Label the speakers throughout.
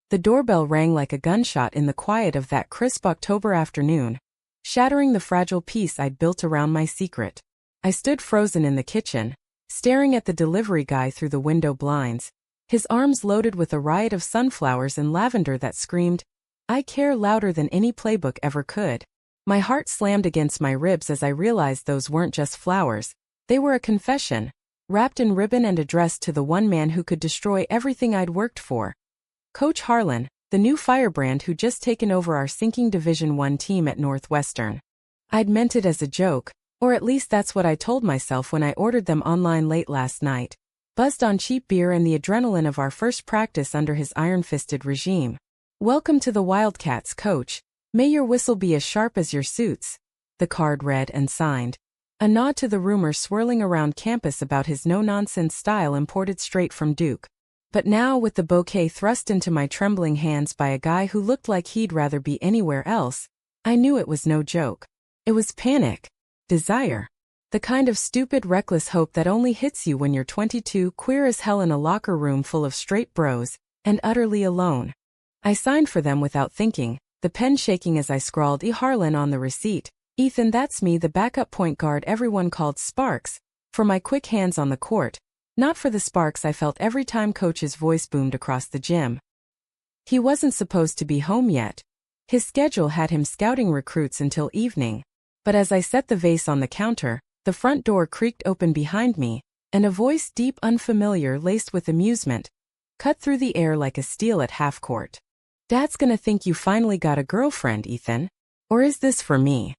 Speaker 1: The doorbell rang like a gunshot in the quiet of that crisp October afternoon, shattering the fragile peace I'd built around my secret. I stood frozen in the kitchen, staring at the delivery guy through the window blinds, his arms loaded with a riot of sunflowers and lavender that screamed, "I care," louder than any playbook ever could. My heart slammed against my ribs as I realized those weren't just flowers, they were a confession, wrapped in ribbon and addressed to the one man who could destroy everything I'd worked for. Coach Harlan, the new firebrand who'd just taken over our sinking Division I team at Northwestern. I'd meant it as a joke, or at least that's what I told myself when I ordered them online late last night, buzzed on cheap beer and the adrenaline of our first practice under his iron-fisted regime. "Welcome to the Wildcats, Coach. May your whistle be as sharp as your suits," the card read and signed. A nod to the rumors swirling around campus about his no-nonsense style imported straight from Duke. But now, with the bouquet thrust into my trembling hands by a guy who looked like he'd rather be anywhere else, I knew it was no joke. It was panic. Desire. The kind of stupid, reckless hope that only hits you when you're 22, queer as hell in a locker room full of straight bros, and utterly alone. I signed for them without thinking, the pen shaking as I scrawled E. Harlan on the receipt. "Ethan, that's me, the backup point guard everyone called Sparks," for my quick hands on the court, not for the sparks I felt every time Coach's voice boomed across the gym. He wasn't supposed to be home yet. His schedule had him scouting recruits until evening. But as I set the vase on the counter, the front door creaked open behind me, and a voice deep, unfamiliar, laced with amusement, cut through the air like a steel at half-court. "Dad's gonna think you finally got a girlfriend, Ethan. Or is this for me?"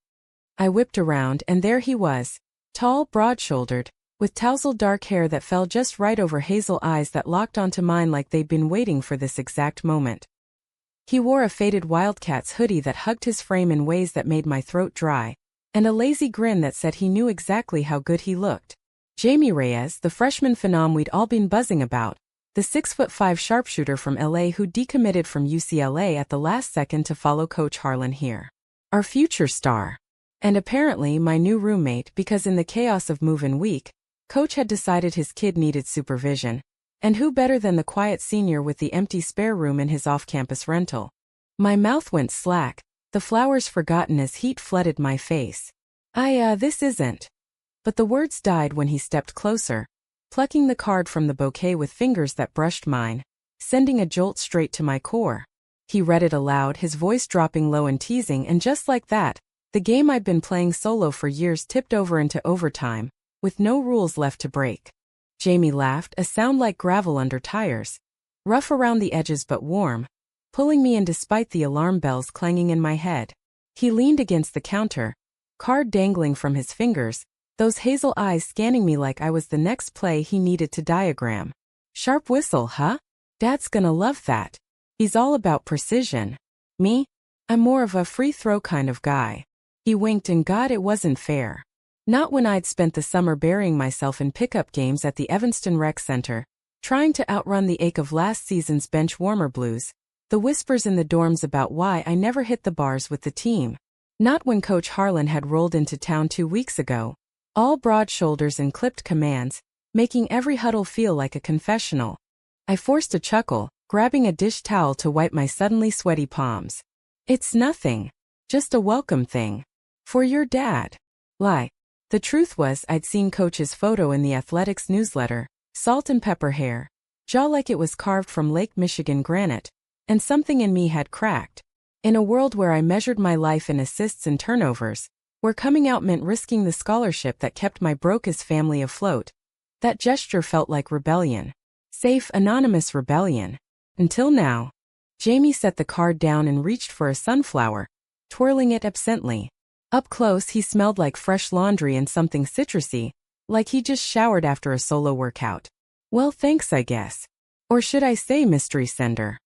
Speaker 1: I whipped around, and there he was, tall, broad-shouldered, with tousled dark hair that fell just right over hazel eyes that locked onto mine like they'd been waiting for this exact moment. He wore a faded Wildcats hoodie that hugged his frame in ways that made my throat dry, and a lazy grin that said he knew exactly how good he looked. Jamie Reyes, the freshman phenom we'd all been buzzing about, the 6'5" sharpshooter from LA who decommitted from UCLA at the last second to follow Coach Harlan here. Our future star. And apparently my new roommate, because in the chaos of move-in week, Coach had decided his kid needed supervision. And who better than the quiet senior with the empty spare room in his off-campus rental? My mouth went slack, the flowers forgotten as heat flooded my face. This isn't. But the words died when he stepped closer, plucking the card from the bouquet with fingers that brushed mine, sending a jolt straight to my core. He read it aloud, his voice dropping low and teasing, and just like that, the game I'd been playing solo for years tipped over into overtime, with no rules left to break. Jamie laughed, a sound like gravel under tires, rough around the edges but warm, pulling me in despite the alarm bells clanging in my head. He leaned against the counter, card dangling from his fingers, those hazel eyes scanning me like I was the next play he needed to diagram. "Sharp whistle, huh? Dad's gonna love that. He's all about precision. Me? I'm more of a free throw kind of guy." He winked, and God, it wasn't fair. Not when I'd spent the summer burying myself in pickup games at the Evanston Rec Center, trying to outrun the ache of last season's bench warmer blues, the whispers in the dorms about why I never hit the bars with the team. Not when Coach Harlan had rolled into town 2 weeks ago, all broad shoulders and clipped commands, making every huddle feel like a confessional. I forced a chuckle, grabbing a dish towel to wipe my suddenly sweaty palms. "It's nothing. Just a welcome thing. For your dad." Lie. The truth was I'd seen Coach's photo in the athletics newsletter, salt and pepper hair, jaw like it was carved from Lake Michigan granite, and something in me had cracked. In a world where I measured my life in assists and turnovers, where coming out meant risking the scholarship that kept my broke-ass family afloat, that gesture felt like rebellion. Safe, anonymous rebellion. Until now. Jamie set the card down and reached for a sunflower, twirling it absently. Up close, he smelled like fresh laundry and something citrusy, like he just showered after a solo workout. "Well, thanks, I guess. Or should I say mystery sender?"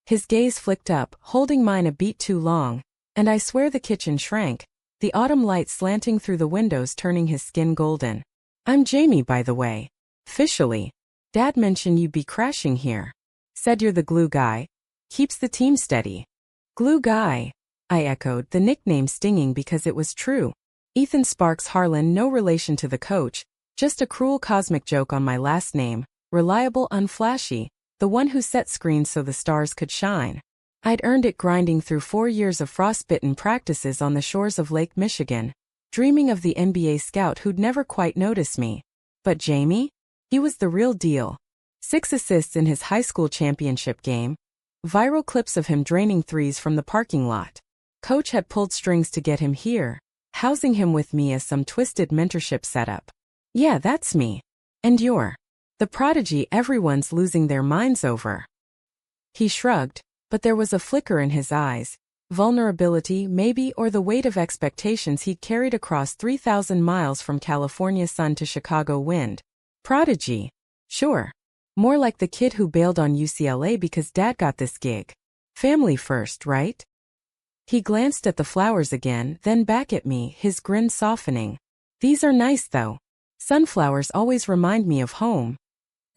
Speaker 1: His gaze flicked up, holding mine a beat too long, and I swear the kitchen shrank, the autumn light slanting through the windows turning his skin golden. "I'm Jamie, by the way. Officially. Dad mentioned you'd be crashing here. Said you're the glue guy. Keeps the team steady." "Glue guy," I echoed, the nickname stinging because it was true. Ethan Sparks Harlan, no relation to the coach, just a cruel cosmic joke on my last name, reliable, unflashy, the one who set screens so the stars could shine. I'd earned it grinding through 4 years of frostbitten practices on the shores of Lake Michigan, dreaming of the NBA scout who'd never quite notice me. But Jamie? He was the real deal. 6 assists in his high school championship game. Viral clips of him draining threes from the parking lot. Coach had pulled strings to get him here, housing him with me as some twisted mentorship setup. Yeah, that's me. And you're the prodigy everyone's losing their minds over. He shrugged, but there was a flicker in his eyes. Vulnerability, maybe, or the weight of expectations he'd carried across 3,000 miles from California sun to Chicago wind. Prodigy? Sure. More like the kid who bailed on UCLA because dad got this gig. Family first, right? He glanced at the flowers again, then back at me, his grin softening. These are nice though. Sunflowers always remind me of home.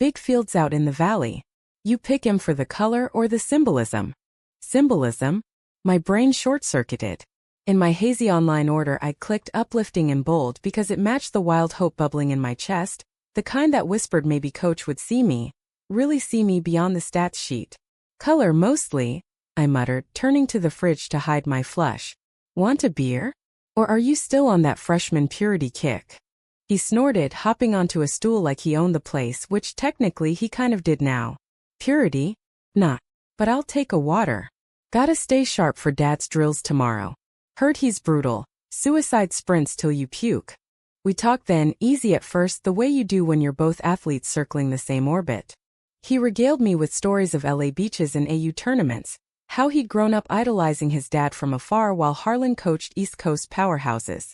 Speaker 1: Big fields out in the valley. You pick 'em for the color or the symbolism. Symbolism? My brain short-circuited. In my hazy online order I clicked uplifting in bold because it matched the wild hope bubbling in my chest, the kind that whispered maybe coach would see me, really see me beyond the stats sheet. Color mostly, I muttered, turning to the fridge to hide my flush. Want a beer? Or are you still on that freshman purity kick? He snorted, hopping onto a stool like he owned the place, which technically he kind of did now. Purity? Nah. But I'll take a water. Gotta stay sharp for dad's drills tomorrow. Heard he's brutal. Suicide sprints till you puke. We talked then, easy at first, the way you do when you're both athletes circling the same orbit. He regaled me with stories of LA beaches and AU tournaments, how he'd grown up idolizing his dad from afar while Harlan coached East Coast powerhouses.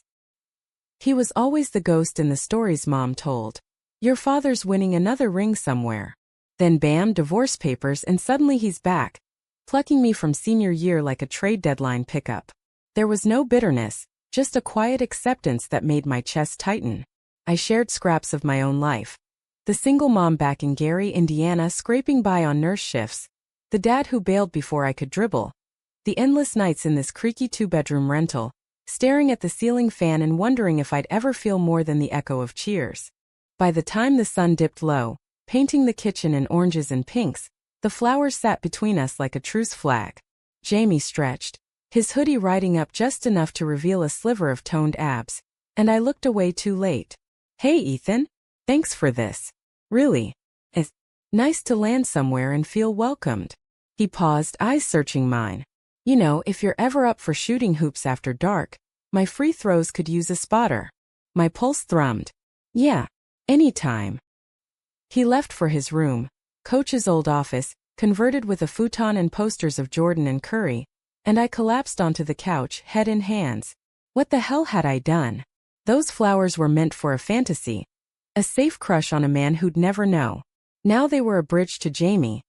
Speaker 1: He was always the ghost in the stories Mom told. Your father's winning another ring somewhere. Then bam, divorce papers, and suddenly he's back, plucking me from senior year like a trade deadline pickup. There was no bitterness, just a quiet acceptance that made my chest tighten. I shared scraps of my own life. The single mom back in Gary, Indiana, scraping by on nurse shifts. The dad who bailed before I could dribble. The endless nights in this creaky 2-bedroom rental, staring at the ceiling fan and wondering if I'd ever feel more than the echo of cheers. By the time the sun dipped low, painting the kitchen in oranges and pinks, the flowers sat between us like a truce flag. Jamie stretched, his hoodie riding up just enough to reveal a sliver of toned abs, and I looked away too late. Hey Ethan, thanks for this. Really. It's nice to land somewhere and feel welcomed. He paused, eyes searching mine. You know, if you're ever up for shooting hoops after dark, my free throws could use a spotter. My pulse thrummed. Yeah, anytime. He left for his room, Coach's old office, converted with a futon and posters of Jordan and Curry, and I collapsed onto the couch, head in hands. What the hell had I done? Those flowers were meant for a fantasy. A safe crush on a man who'd never know. Now they were a bridge to Jamie.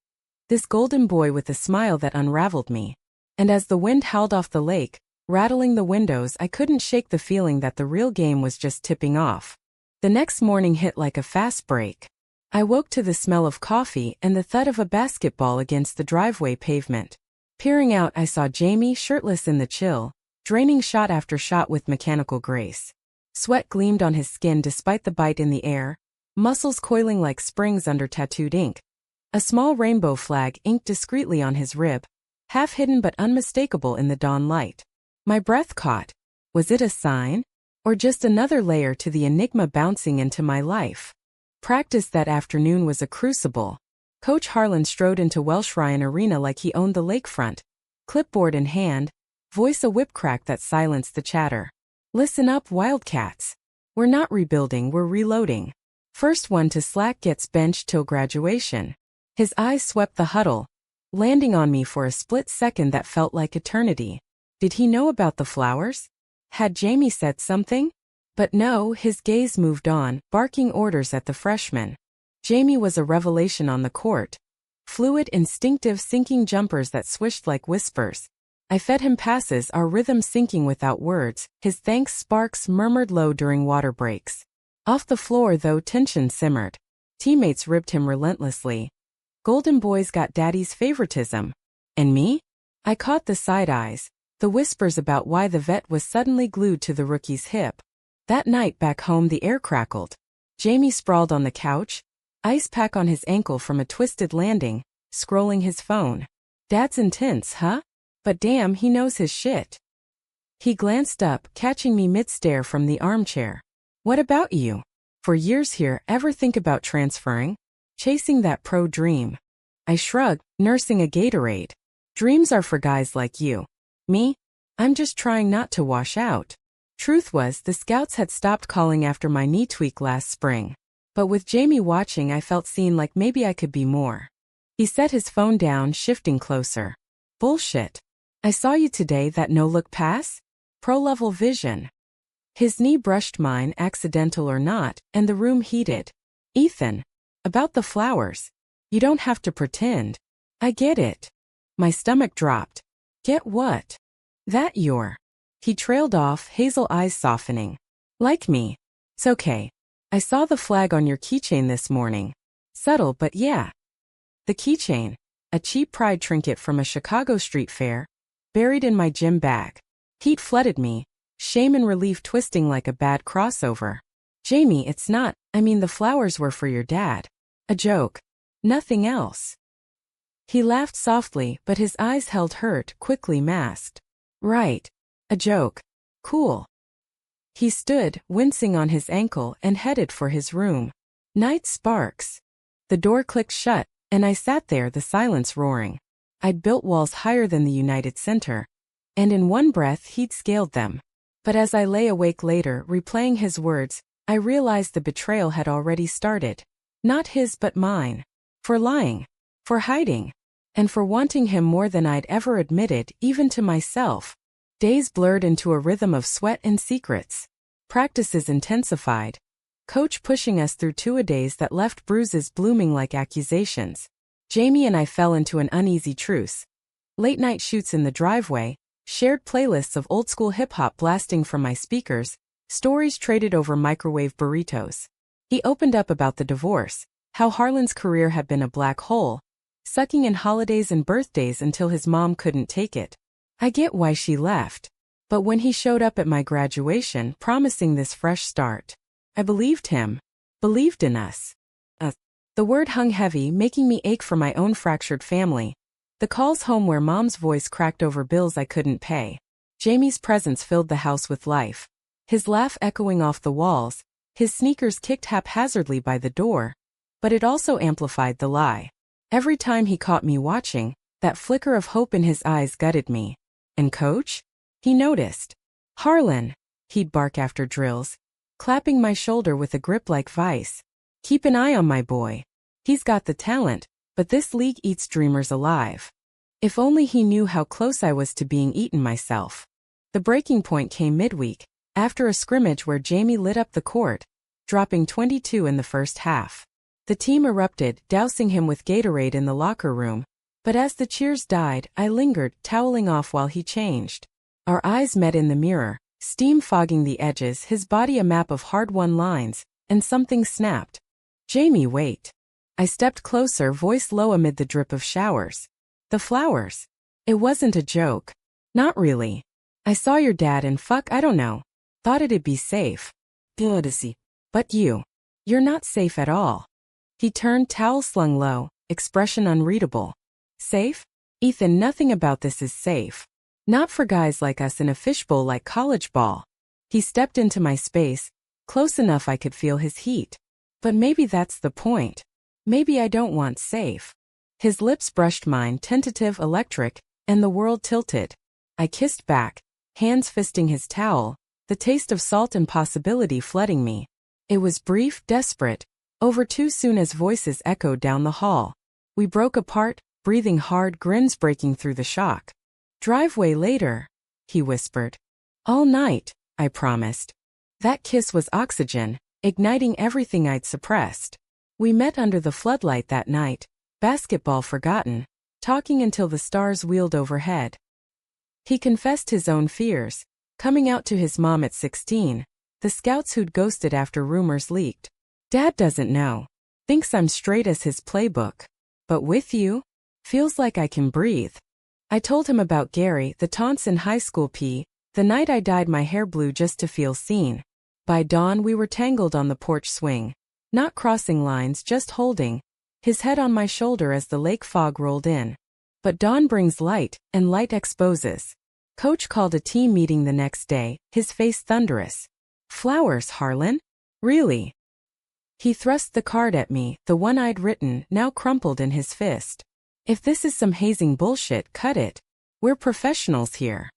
Speaker 1: This golden boy with a smile that unraveled me. And as the wind howled off the lake, rattling the windows, I couldn't shake the feeling that the real game was just tipping off. The next morning hit like a fast break. I woke to the smell of coffee and the thud of a basketball against the driveway pavement. Peering out, I saw Jamie shirtless in the chill, draining shot after shot with mechanical grace. Sweat gleamed on his skin despite the bite in the air, muscles coiling like springs under tattooed ink. A small rainbow flag inked discreetly on his rib, half hidden but unmistakable in the dawn light. My breath caught. Was it a sign? Or just another layer to the enigma bouncing into my life? Practice that afternoon was a crucible. Coach Harlan strode into Welsh Ryan Arena like he owned the lakefront, clipboard in hand, voice a whip crack that silenced the chatter. Listen up, Wildcats. We're not rebuilding, we're reloading. First one to slack gets benched till graduation. His eyes swept the huddle, landing on me for a split second that felt like eternity. Did he know about the flowers? Had Jamie said something? But no, his gaze moved on, barking orders at the freshmen. Jamie was a revelation on the court. Fluid, instinctive, sinking jumpers that swished like whispers. I fed him passes, our rhythm syncing without words, his thanks sparks murmured low during water breaks. Off the floor though, tension simmered. Teammates ribbed him relentlessly. Golden boys got daddy's favoritism. And me? I caught the side eyes, the whispers about why the vet was suddenly glued to the rookie's hip. That night back home the air crackled. Jamie sprawled on the couch, ice pack on his ankle from a twisted landing, scrolling his phone. Dad's intense, huh? But damn, he knows his shit. He glanced up, catching me mid-stare from the armchair. What about you? For years here, ever think about transferring? Chasing that pro dream? I shrugged, nursing a Gatorade. Dreams are for guys like you. Me? I'm just trying not to wash out. Truth was, the scouts had stopped calling after my knee tweak last spring. But with Jamie watching, I felt seen, like maybe I could be more. He set his phone down, shifting closer. Bullshit. I saw you today, that no-look pass? Pro-level vision. His knee brushed mine, accidental or not, and the room heated. Ethan. About the flowers. You don't have to pretend. I get it. My stomach dropped. Get what? That you're. He trailed off, hazel eyes softening. Like me. It's okay. I saw the flag on your keychain this morning. Subtle, but yeah. The keychain. A cheap pride trinket from a Chicago street fair. Buried in my gym bag. Heat flooded me. Shame and relief twisting like a bad crossover. Jamie, it's not, I mean the flowers were for your dad. A joke. Nothing else. He laughed softly, but his eyes held hurt, quickly masked. Right. A joke. Cool. He stood, wincing on his ankle, and headed for his room. Night sparks. The door clicked shut, and I sat there, the silence roaring. I'd built walls higher than the United Center. And in one breath he'd scaled them. But as I lay awake later, replaying his words, I realized the betrayal had already started. Not his but mine. For lying. For hiding. And for wanting him more than I'd ever admitted, even to myself. Days blurred into a rhythm of sweat and secrets. Practices intensified. Coach pushing us through two-a-days that left bruises blooming like accusations. Jamie and I fell into an uneasy truce. Late-night shoots in the driveway. Shared playlists of old-school hip-hop blasting from my speakers, stories traded over microwave burritos. He opened up about the divorce, how Harlan's career had been a black hole, sucking in holidays and birthdays until his mom couldn't take it. I get why she left. But when he showed up at my graduation, promising this fresh start, I believed him. Believed in us. The word hung heavy, making me ache for my own fractured family. The calls home where mom's voice cracked over bills I couldn't pay. Jamie's presence filled the house with life. His laugh echoing off the walls, his sneakers kicked haphazardly by the door. But it also amplified the lie. Every time he caught me watching, that flicker of hope in his eyes gutted me. And Coach? He noticed. Harlan, he'd bark after drills, clapping my shoulder with a grip like vice. Keep an eye on my boy. He's got the talent. But this league eats dreamers alive. If only he knew how close I was to being eaten myself. The breaking point came midweek, after a scrimmage where Jamie lit up the court, dropping 22 in the first half. The team erupted, dousing him with Gatorade in the locker room. But as the cheers died, I lingered, toweling off while he changed. Our eyes met in the mirror, steam fogging the edges, his body a map of hard-won lines, and something snapped. Jamie, wait. I stepped closer, voice low amid the drip of showers. The flowers. It wasn't a joke. Not really. I saw your dad and I don't know. Thought it'd be safe. But you're not safe at all. He turned, towel slung low, expression unreadable. Safe? Ethan, nothing about this is safe. Not for guys like us in a fishbowl like college ball. He stepped into my space, close enough I could feel his heat. But maybe that's the point. Maybe I don't want safe. His lips brushed mine, tentative, electric, and the world tilted. I kissed back, hands fisting his towel, the taste of salt and possibility flooding me. It was brief, desperate, over too soon as voices echoed down the hall. We broke apart, breathing hard, grins breaking through the shock. Driveway later, he whispered. All night, I promised. That kiss was oxygen, igniting everything I'd suppressed. We met under the floodlight that night, basketball forgotten, talking until the stars wheeled overhead. He confessed his own fears, coming out to his mom at 16, the scouts who'd ghosted after rumors leaked. Dad doesn't know. Thinks I'm straight as his playbook. But with you? Feels like I can breathe. I told him about Gary, the taunts in high school the night I dyed my hair blue just to feel seen. By dawn we were tangled on the porch swing. Not crossing lines, just holding. his head on my shoulder as the lake fog rolled in. But dawn brings light, and light exposes. Coach called a team meeting the next day, his face thunderous. Flowers, Harlan? Really? He thrust the card at me, the one I'd written, now crumpled in his fist. If this is some hazing bullshit, cut it. We're professionals here.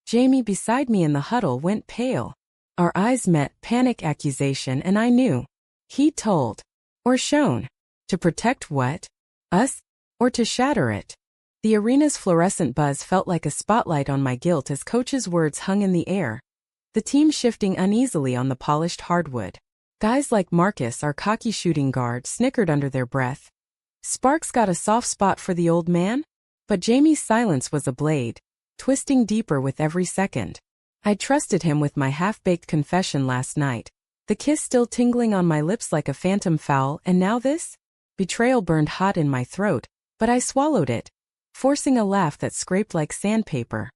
Speaker 1: Jamie beside me in the huddle went pale. Our eyes met, panic, accusation, and I knew. He'd told. Or shown. To protect what? Us? Or to shatter it? The arena's fluorescent buzz felt like a spotlight on my guilt as Coach's words hung in the air. The team shifting uneasily on the polished hardwood. Guys like Marcus, our cocky shooting guard, snickered under their breath. Sparks got a soft spot for the old man? But Jamie's silence was a blade, twisting deeper with every second. I'd trusted him with my half-baked confession last night, the kiss still tingling on my lips like a phantom foul, and now this? Betrayal burned hot in my throat, but I swallowed it, forcing a laugh that scraped like sandpaper.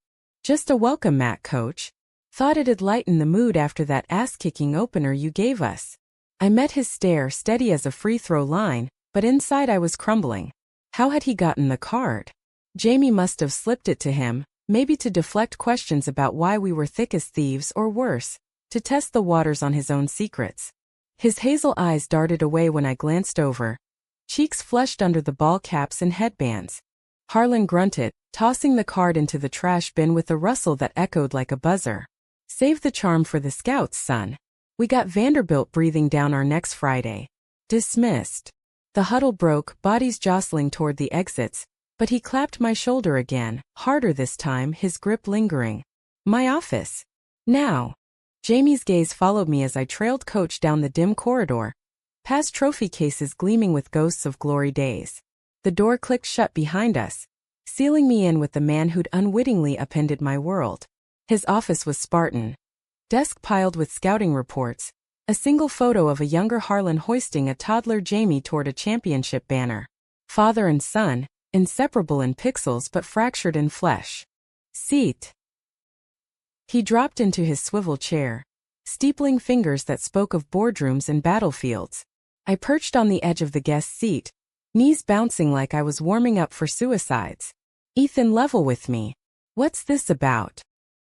Speaker 1: Just a welcome mat, Coach. Thought it'd lighten the mood after that ass-kicking opener you gave us. I met his stare, steady as a free-throw line, but inside I was crumbling. How had he gotten the card? Jamie must have slipped it to him, maybe to deflect questions about why we were thick as thieves, or worse, to test the waters on his own secrets. His hazel eyes darted away when I glanced over, cheeks flushed under the ball caps and headbands. Harlan grunted, tossing the card into the trash bin with a rustle that echoed like a buzzer. Save the charm for the scouts, son. We got Vanderbilt breathing down our necks Friday. Dismissed. The huddle broke, bodies jostling toward the exits, but he clapped my shoulder again, harder this time, his grip lingering. My office. Now. Jamie's gaze followed me as I trailed Coach down the dim corridor, past trophy cases gleaming with ghosts of glory days. The door clicked shut behind us, sealing me in with the man who'd unwittingly upended my world. His office was Spartan. Desk piled with scouting reports, a single photo of a younger Harlan hoisting a toddler Jamie toward a championship banner. Father and son, inseparable in pixels but fractured in flesh. Seat. He dropped into his swivel chair, steepling fingers that spoke of boardrooms and battlefields. I perched on the edge of the guest seat, knees bouncing like I was warming up for suicides. Ethan, level with me. What's this about?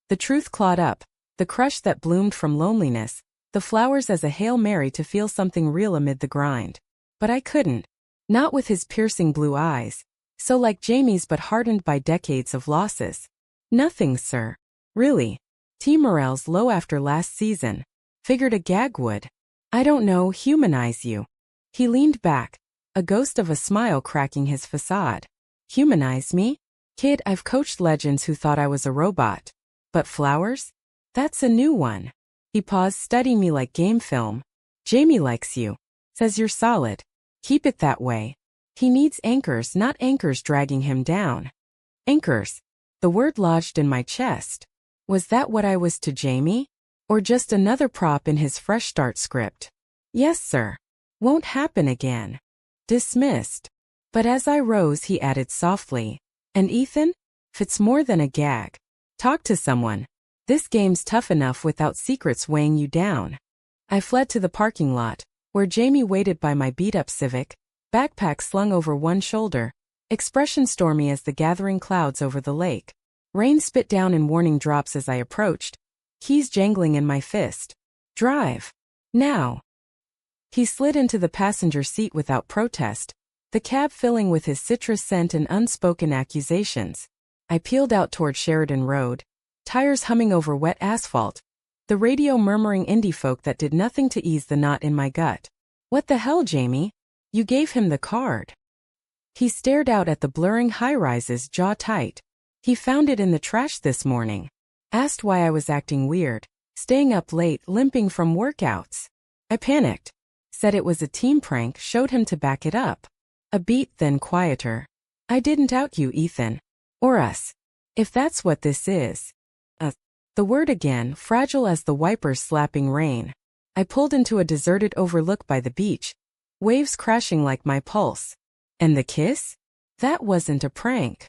Speaker 1: The truth clawed up, the crush that bloomed from loneliness, the flowers as a Hail Mary to feel something real amid the grind. But I couldn't. Not with his piercing blue eyes, so like Jamie's but hardened by decades of losses. Nothing, sir. Really. Team morale's low after last season. Figured a gag would. I don't know, humanize you. He leaned back, a ghost of a smile cracking his facade. Humanize me? Kid, I've coached legends who thought I was a robot. But flowers? That's a new one. He paused, studying me like game film. Jamie likes you. Says you're solid. Keep it that way. He needs anchors, not anchors dragging him down. Anchors. The word lodged in my chest. Was that what I was to Jamie? Or just another prop in his fresh start script? Yes, sir. Won't happen again. Dismissed. But as I rose, he added softly. And Ethan? Fit's more than a gag. Talk to someone. This game's tough enough without secrets weighing you down. I fled to the parking lot, where Jamie waited by my beat-up Civic, backpack slung over one shoulder, expression stormy as the gathering clouds over the lake. Rain spit down in warning drops as I approached, keys jangling in my fist. Drive. Now. He slid into the passenger seat without protest, the cab filling with his citrus scent and unspoken accusations. I peeled out toward Sheridan Road, tires humming over wet asphalt, the radio murmuring indie folk that did nothing to ease the knot in my gut. What the hell, Jamie? You gave him the card. He stared out at the blurring high-rises, jaw tight. He found it in the trash this morning. Asked why I was acting weird, staying up late, limping from workouts. I panicked. Said it was a team prank, showed him to back it up. A beat, then quieter. I didn't out you, Ethan. Or us. If that's what this is. The word again, fragile as the wipers slapping rain. I pulled into a deserted overlook by the beach, waves crashing like my pulse. And the kiss? That wasn't a prank.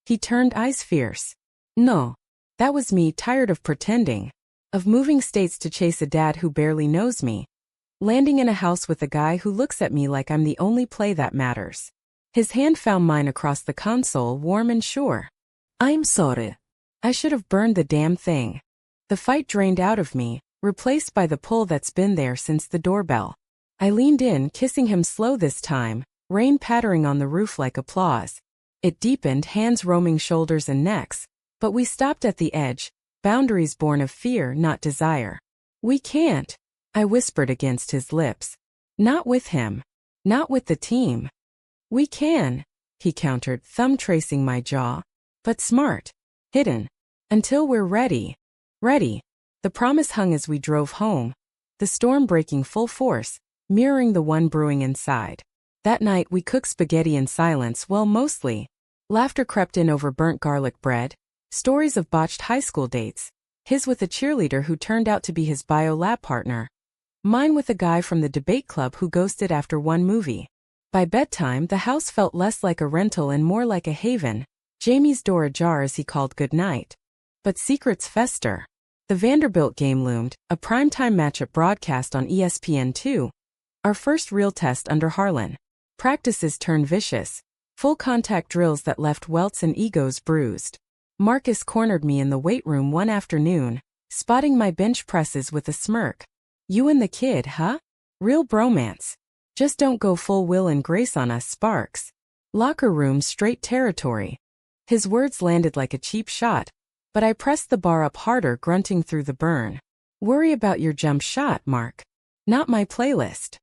Speaker 1: He turned eyes fierce. No. That was me, tired of pretending. Of moving states to chase a dad who barely knows me. landing in a house with a guy who looks at me like I'm the only play that matters. His hand found mine across the console, warm and sure. I'm sorry. I should have burned the damn thing. The fight drained out of me, replaced by the pull that's been there since the doorbell. I leaned in, kissing him slow this time, rain pattering on the roof like applause. It deepened, hands roaming shoulders and necks, but we stopped at the edge, boundaries born of fear, not desire. We can't, I whispered against his lips. Not with him. Not with the team. We can, he countered, thumb tracing my jaw. But smart. Hidden. Until we're ready. Ready. The promise hung as we drove home, the storm breaking full force, mirroring the one brewing inside. That night we cooked spaghetti in silence, well, mostly. Laughter crept in over burnt garlic bread, stories of botched high school dates, his with a cheerleader who turned out to be his bio lab partner, mine with a guy from the debate club who ghosted after one movie. By bedtime the house felt less like a rental and more like a haven, Jamie's door ajar as he called goodnight. But secrets fester. The Vanderbilt game loomed, a primetime matchup broadcast on ESPN2. Our first real test under Harlan. Practices turned vicious. Full contact drills that left welts and egos bruised. Marcus cornered me in the weight room one afternoon, spotting my bench presses with a smirk. You and the kid, huh? Real bromance. Just don't go full Will and Grace on us, Sparks. Locker room straight territory. His words landed like a cheap shot, but I pressed the bar up harder, grunting through the burn. Worry about your jump shot, Mark. Not my playlist.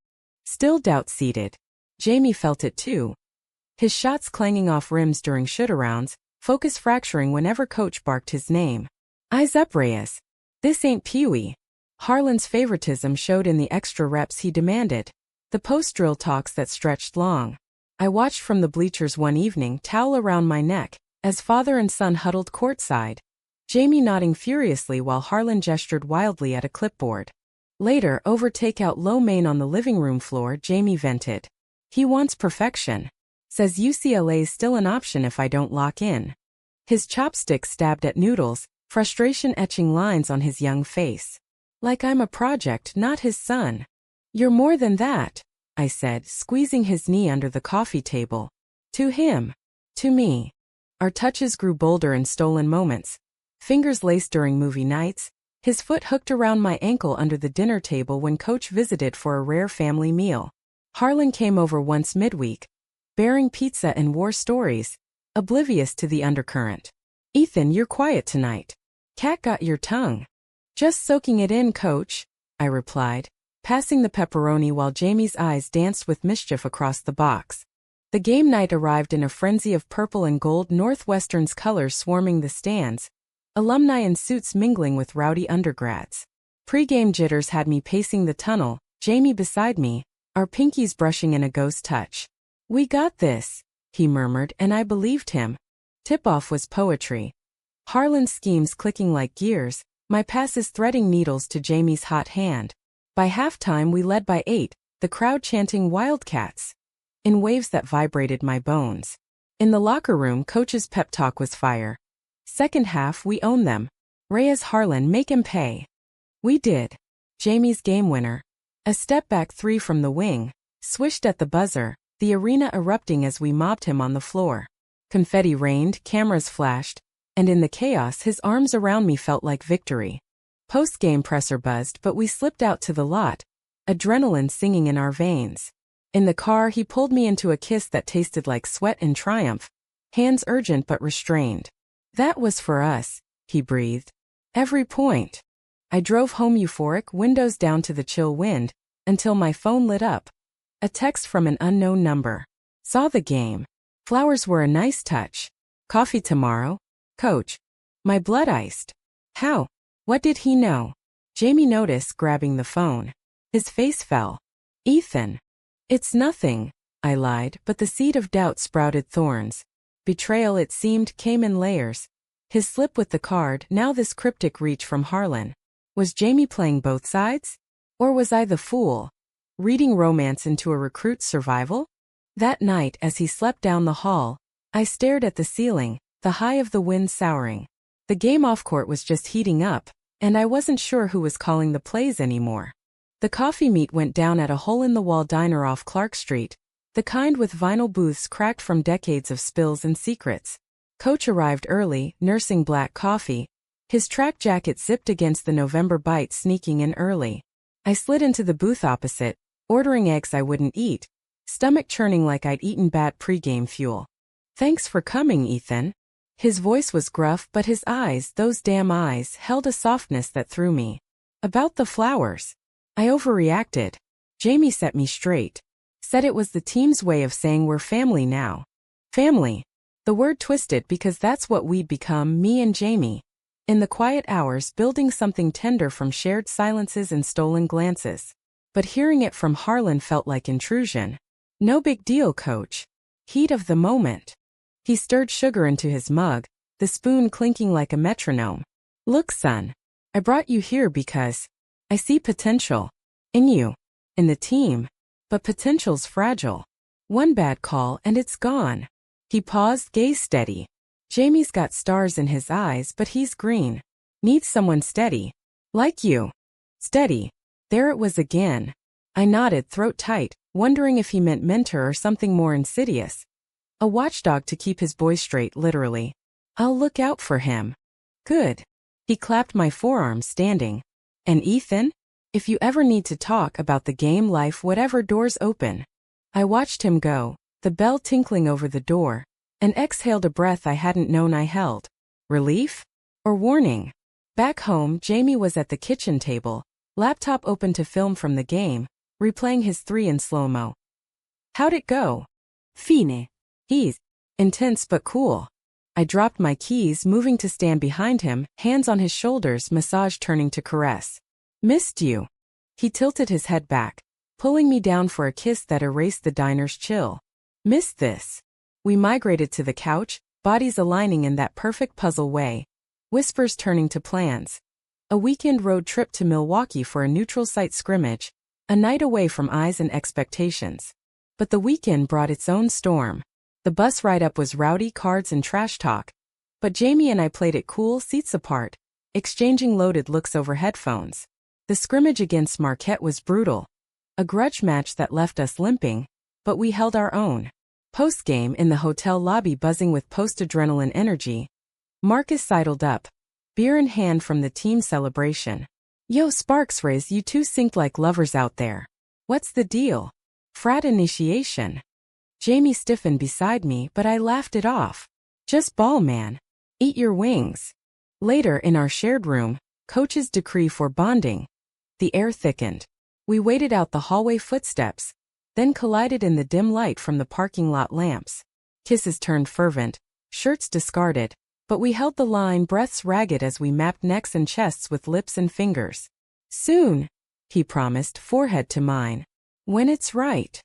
Speaker 1: Still doubt-seated. Jamie felt it too. His shots clanging off rims during shootarounds, focus fracturing whenever coach barked his name. Eyes up, Reyes. This ain't Pee-wee. Harlan's favoritism showed in the extra reps he demanded. The post-drill talks that stretched long. I watched from the bleachers one evening, towel around my neck, as father and son huddled courtside. Jamie nodding furiously while Harlan gestured wildly at a clipboard. Later, over takeout lo mein on the living room floor, Jamie vented. He wants perfection. Says UCLA's still an option if I don't lock in. His chopsticks stabbed at noodles, frustration etching lines on his young face. Like I'm a project, not his son. You're more than that, I said, squeezing his knee under the coffee table. To him. To me. Our touches grew bolder in stolen moments. Fingers laced during movie nights, his foot hooked around my ankle under the dinner table when Coach visited for a rare family meal. Harlan came over once midweek, bearing pizza and war stories, oblivious to the undercurrent. Ethan, you're quiet tonight. Cat got your tongue. Just soaking it in, Coach, I replied, passing the pepperoni while Jamie's eyes danced with mischief across the box. The game night arrived in a frenzy of purple and gold, Northwestern's colors swarming the stands, alumni in suits mingling with rowdy undergrads. Pre-game jitters had me pacing the tunnel, Jamie beside me, our pinkies brushing in a ghost touch. We got this, he murmured, and I believed him. Tip-off was poetry. Harlan's schemes clicking like gears, my passes threading needles to Jamie's hot hand. By halftime we led by 8, the crowd chanting Wildcats, in waves that vibrated my bones. In the locker room, Coach's pep talk was fire. Second half we owned them. Reyes, Harlan, make him pay. We did. Jamie's game winner. A step-back 3 from the wing, swished at the buzzer, the arena erupting as we mobbed him on the floor. Confetti rained, cameras flashed, and in the chaos his arms around me felt like victory. Post-game presser buzzed, but we slipped out to the lot, adrenaline singing in our veins. In the car he pulled me into a kiss that tasted like sweat and triumph, hands urgent but restrained. That was for us, he breathed. Every point. I drove home euphoric, windows down to the chill wind, until my phone lit up. A text from an unknown number. Saw the game. Flowers were a nice touch. Coffee tomorrow? Coach. My blood iced. How? What did he know? Jamie noticed, grabbing the phone. His face fell. Ethan. It's nothing, I lied, but the seed of doubt sprouted thorns. Betrayal, it seemed, came in layers. His slip with the card, now this cryptic reach from Harlan. Was Jamie playing both sides? Or was I the fool, reading romance into a recruit's survival? That night, as he slept down the hall, I stared at the ceiling, the high of the wind souring. The game off court was just heating up, and I wasn't sure who was calling the plays anymore. The coffee meet went down at a hole-in-the-wall diner off Clark Street, the kind with vinyl booths cracked from decades of spills and secrets. Coach arrived early, nursing black coffee, his track jacket zipped against the November bite sneaking in early. I slid into the booth opposite, ordering eggs I wouldn't eat, stomach churning like I'd eaten bad pregame fuel. "Thanks for coming, Ethan." His voice was gruff, but his eyes, those damn eyes, held a softness that threw me. "About the flowers." I overreacted. Jamie set me straight. Said it was the team's way of saying we're family now. Family. The word twisted because that's what we'd become, me and Jamie. In the quiet hours, building something tender from shared silences and stolen glances. But hearing it from Harlan felt like intrusion. "No big deal, Coach." Heat of the moment. He stirred sugar into his mug, the spoon clinking like a metronome. "Look, son. I brought you here because I see potential. In you. In the team. But potential's fragile. One bad call and it's gone." He paused, gaze steady. "Jamie's got stars in his eyes, but he's green. Needs someone steady. Like you." Steady. There it was again. I nodded, throat tight, wondering if he meant mentor or something more insidious. A watchdog to keep his boy straight, literally. "I'll look out for him." "Good." He clapped my forearm, standing. "And Ethan? If you ever need to talk about the game, life, whatever, doors open." I watched him go, the bell tinkling over the door, and exhaled a breath I hadn't known I held. Relief? Or warning? Back home, Jamie was at the kitchen table, laptop open to film from the game, replaying his 3 in slow-mo. "How'd it go?" "Fine." "He's intense but cool." I dropped my keys, moving to stand behind him, hands on his shoulders, massage turning to caress. "Missed you." He tilted his head back, pulling me down for a kiss that erased the diner's chill. "Missed this." We migrated to the couch, bodies aligning in that perfect puzzle way, whispers turning to plans. A weekend road trip to Milwaukee for a neutral site scrimmage, a night away from eyes and expectations. But the weekend brought its own storm. The bus ride up was rowdy, cards and trash talk. But Jamie and I played it cool, seats apart, exchanging loaded looks over headphones. The scrimmage against Marquette was brutal. A grudge match that left us limping, but we held our own. Post-game, in the hotel lobby buzzing with post-adrenaline energy, Marcus sidled up, beer in hand from the team celebration. "Yo, Sparks Riz, you two synced like lovers out there. What's the deal? Frat initiation?" Jamie stiffened beside me, but I laughed it off. "Just ball, man. Eat your wings." Later, in our shared room, Coach's decree for bonding. The air thickened. We waited out the hallway footsteps, then collided in the dim light from the parking lot lamps. Kisses turned fervent, shirts discarded, but we held the line, breaths ragged as we mapped necks and chests with lips and fingers. "Soon," he promised, forehead to mine. "When it's right."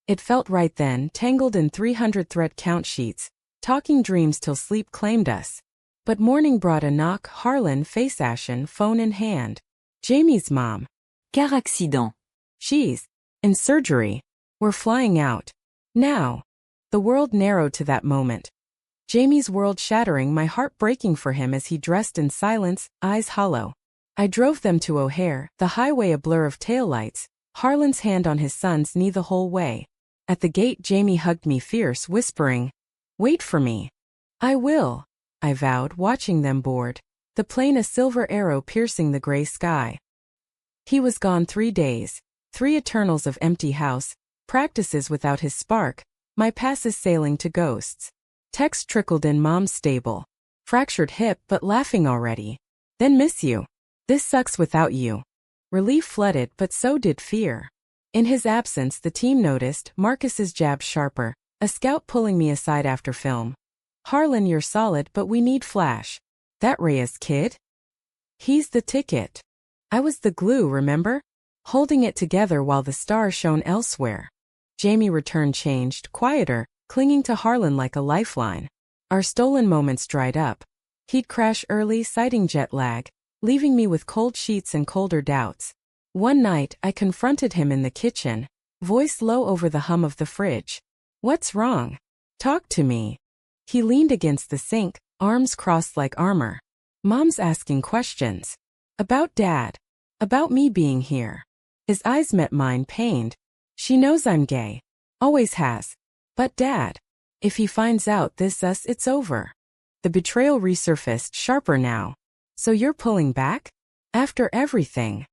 Speaker 1: It felt right then, tangled in 300 thread count sheets, talking dreams till sleep claimed us. But morning brought a knock, Harlan, face ashen, phone in hand. "Jamie's mom."
Speaker 2: Car accident.
Speaker 1: "She's in surgery. We're flying out. Now." The world narrowed to that moment. Jamie's world shattering, my heart breaking for him as he dressed in silence, eyes hollow. I drove them to O'Hare, the highway a blur of taillights, Harlan's hand on his son's knee the whole way. At the gate, Jamie hugged me fierce, whispering, "Wait for me." "I will," I vowed, watching them board, the plane a silver arrow piercing the gray sky. He was gone 3 days, 3 eternals of empty house, practices without his spark, my passes sailing to ghosts. Text trickled in, "Mom's stable. Fractured hip but laughing already. Then miss you. This sucks without you." Relief flooded, but so did fear. In his absence, the team noticed, Marcus's jab sharper, a scout pulling me aside after film. "Harlan, you're solid, but we need flash. That Reyes kid? He's the ticket." I was the glue, remember? Holding it together while the stars shone elsewhere. Jamie returned changed, quieter, clinging to Harlan like a lifeline. Our stolen moments dried up. He'd crash early, citing jet lag, leaving me with cold sheets and colder doubts. One night, I confronted him in the kitchen, voice low over the hum of the fridge. "What's wrong? Talk to me." He leaned against the sink, arms crossed like armor. "Mom's asking questions. About Dad. About me being here." His eyes met mine, pained. She knows I'm gay. Always has. But Dad, if he finds out it's over. The betrayal resurfaced sharper now. So you're pulling back? After everything?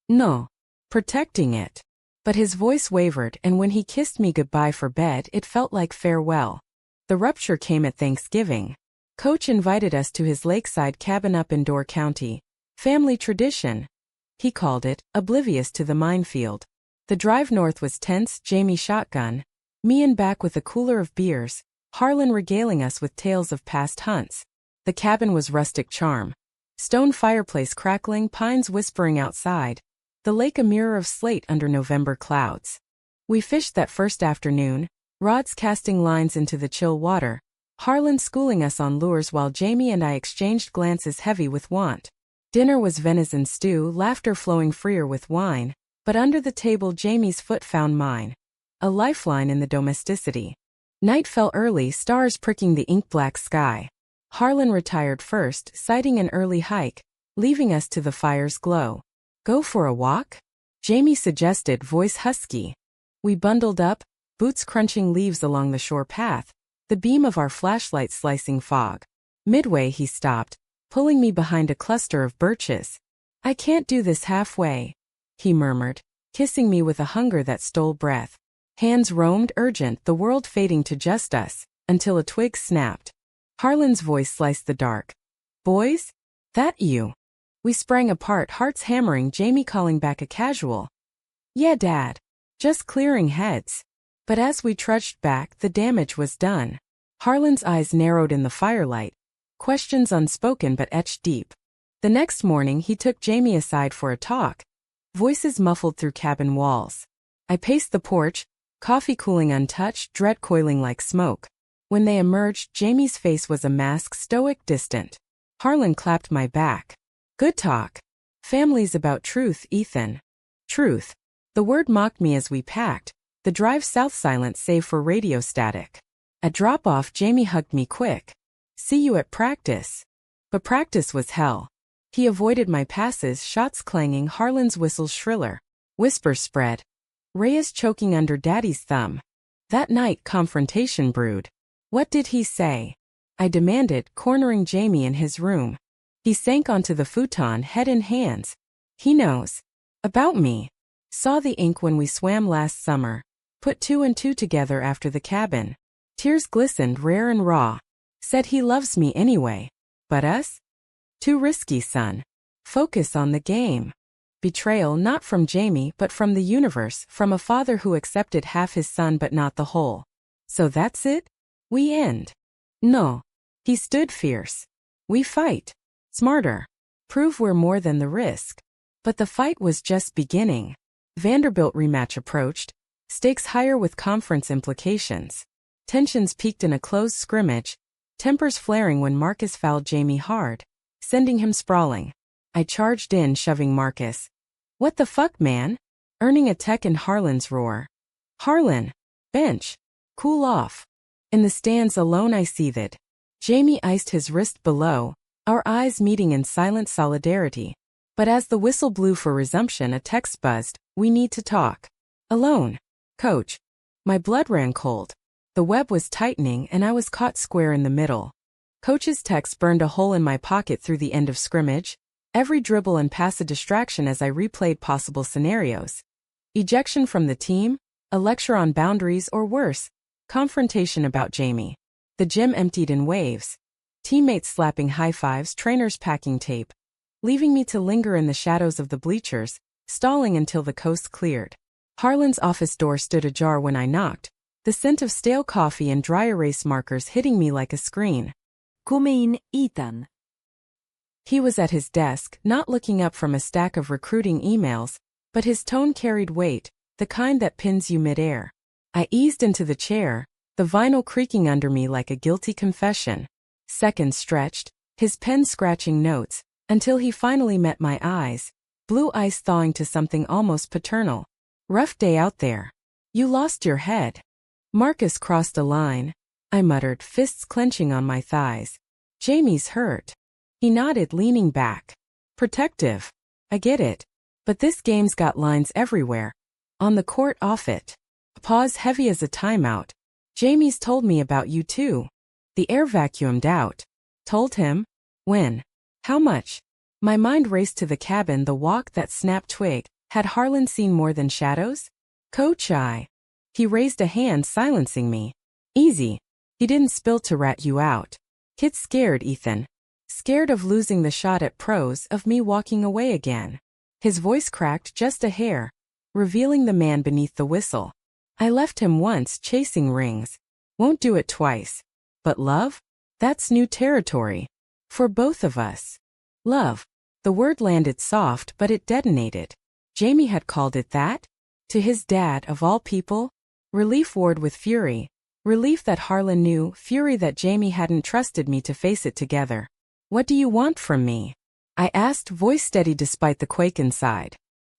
Speaker 1: No. Protecting it. But his voice wavered, and when he kissed me goodbye for bed, it felt like farewell. The rupture came at Thanksgiving. Coach invited us to his lakeside cabin up in Door County. Family tradition, he called it, oblivious to the minefield. The drive north was tense, Jamie shotgun, me in back with a cooler of beers, Harlan regaling us with tales of past hunts. The cabin was rustic charm. Stone fireplace crackling, pines whispering outside. The lake a mirror of slate under November clouds. We fished that first afternoon, rods casting lines into the chill water, Harlan schooling us on lures while Jamie and I exchanged glances heavy with want. Dinner was venison stew, laughter flowing freer with wine, but under the table Jamie's foot found mine. A lifeline in the domesticity. Night fell early, stars pricking the ink-black sky. Harlan retired first, citing an early hike, leaving us to the fire's glow. Go for a walk? Jamie suggested, voice husky. We bundled up, boots crunching leaves along the shore path, the beam of our flashlight slicing fog. Midway he stopped, pulling me behind a cluster of birches. I can't do this halfway, he murmured, kissing me with a hunger that stole breath. Hands roamed, urgent, the world fading to just us, until a twig snapped. Harlan's voice sliced the dark. Boys? That you? We sprang apart, hearts hammering, Jamie calling back a casual. Yeah, Dad. Just clearing heads. But as we trudged back, the damage was done. Harlan's eyes narrowed in the firelight, questions unspoken but etched deep. The next morning he took Jamie aside for a talk. Voices muffled through cabin walls. I paced the porch, coffee cooling untouched, dread coiling like smoke. When they emerged, Jamie's face was a mask, stoic, distant. Harlan clapped my back. Good talk. Family's about truth, Ethan. Truth. The word mocked me as we packed, the drive south silent save for radio static. At drop-off, Jamie hugged me quick. See you at practice. But practice was hell. He avoided my passes, shots clanging, Harlan's whistles shriller. Whispers spread. Reyes choking under Daddy's thumb. That night, confrontation brewed. What did he say? I demanded, cornering Jamie in his room. He sank onto the futon, head in hands. He knows. About me. Saw the ink when we swam last summer. Put two and two together after the cabin. Tears glistened, rare and raw. Said he loves me anyway. But us? Too risky, son. Focus on the game. Betrayal not from Jamie but from the universe, from a father who accepted half his son but not the whole. So that's it? We end. No. He stood fierce. We fight. Smarter. Prove we're more than the risk. But the fight was just beginning. Vanderbilt rematch approached, stakes higher with conference implications. Tensions peaked in a close scrimmage, tempers flaring when Marcus fouled Jamie hard, sending him sprawling. I charged in, shoving Marcus. What the fuck, man? Earning a tech in Harlan's roar. Harlan! Bench! Cool off. In the stands alone I seethed. Jamie iced his wrist below, our eyes meeting in silent solidarity. But as the whistle blew for resumption, a text buzzed. We need to talk. Alone. Coach. My blood ran cold. The web was tightening and I was caught square in the middle. Coach's text burned a hole in my pocket through the end of scrimmage. Every dribble and pass a distraction as I replayed possible scenarios. Ejection from the team, a lecture on boundaries, or worse, confrontation about Jamie. The gym emptied in waves. Teammates slapping high fives, trainers packing tape. Leaving me to linger in the shadows of the bleachers, stalling until the coast cleared. Harlan's office door stood ajar when I knocked, the scent of stale coffee and dry erase markers hitting me like a screen.
Speaker 2: Come in, Ethan.
Speaker 1: He was at his desk, not looking up from a stack of recruiting emails, but his tone carried weight, the kind that pins you midair. I eased into the chair, the vinyl creaking under me like a guilty confession. Seconds stretched, his pen scratching notes, until he finally met my eyes, blue eyes thawing to something almost paternal. Rough day out there. You lost your head. Marcus crossed a line. I muttered, fists clenching on my thighs. Jamie's hurt. He nodded, leaning back. Protective. I get it. But this game's got lines everywhere. On the court, off it. A pause heavy as a timeout. Jamie's told me about you too. The air vacuumed out. Told him? When? How much? My mind raced to the cabin, the walk, that snapped twig. Had Harlan seen more than shadows? Coach, He raised a hand, silencing me. Easy. He didn't spill to rat you out. Kid's scared, Ethan. Scared of losing the shot at pros, of me walking away again. His voice cracked just a hair, revealing the man beneath the whistle. I left him once, chasing rings. Won't do it twice. But love? That's new territory. For both of us. Love. The word landed soft, but it detonated. Jamie had called it that? To his dad, of all people? Relief warred with fury. Relief that Harlan knew, fury that Jamie hadn't trusted me to face it together. What do you want from me? I asked, voice steady despite the quake inside.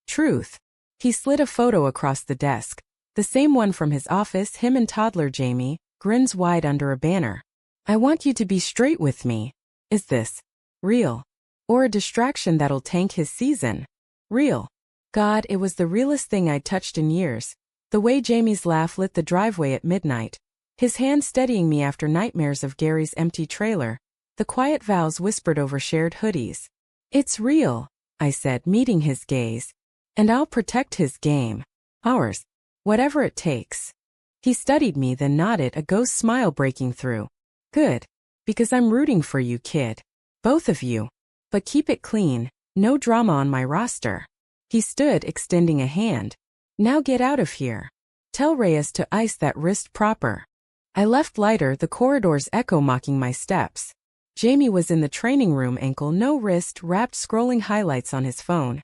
Speaker 1: Truth. He slid a photo across the desk. The same one from his office, him and toddler Jamie, grins wide under a banner. I want you to be straight with me. Is this real? Or a distraction that'll tank his season? Real. God, it was the realest thing I'd touched in years. The way Jamie's laugh lit the driveway at midnight. His hand steadying me after nightmares of Gary's empty trailer. The quiet vows whispered over shared hoodies. It's real, I said, meeting his gaze. And I'll protect his game. Ours. Whatever it takes. He studied me, then nodded, a ghost smile breaking through. Good. Because I'm rooting for you, kid. Both of you. But keep it clean, no drama on my roster. He stood, extending a hand. Now get out of here. Tell Reyes to ice that wrist proper. I left lighter, the corridor's echo mocking my steps. Jamie was in the training room, ankle no wrist, wrapped, scrolling highlights on his phone.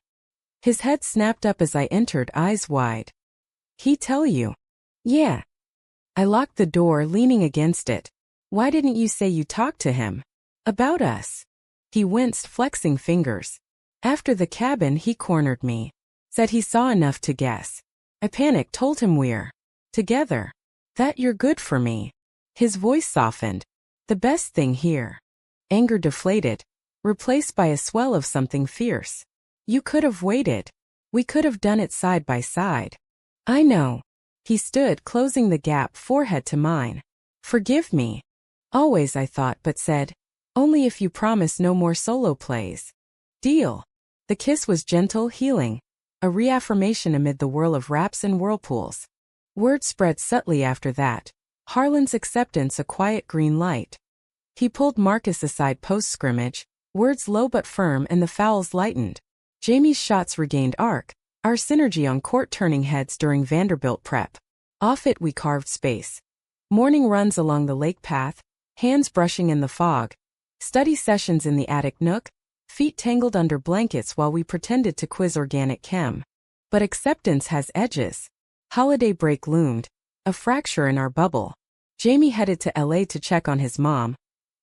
Speaker 1: His head snapped up as I entered, eyes wide. He tell you? Yeah. I locked the door, leaning against it. Why didn't you say you talked to him? About us. He winced, flexing fingers. After the cabin, he cornered me. Said he saw enough to guess. I panicked, told him we're together. That you're good for me. His voice softened. The best thing here. Anger deflated, replaced by a swell of something fierce. You could have waited. We could have done it side by side. I know. He stood, closing the gap, forehead to mine. Forgive me. Always, I thought, but said, only if you promise no more solo plays. Deal. The kiss was gentle, healing. A reaffirmation amid the whirl of raps and whirlpools. Word spread subtly after that. Harlan's acceptance, a quiet green light. He pulled Marcus aside post-scrimmage, words low but firm, and the fouls lightened. Jamie's shots regained arc, our synergy on court turning heads during Vanderbilt prep. Off it we carved space. Morning runs along the lake path, hands brushing in the fog. Study sessions in the attic nook, feet tangled under blankets while we pretended to quiz organic chem. But acceptance has edges. Holiday break loomed, a fracture in our bubble. Jamie headed to LA to check on his mom.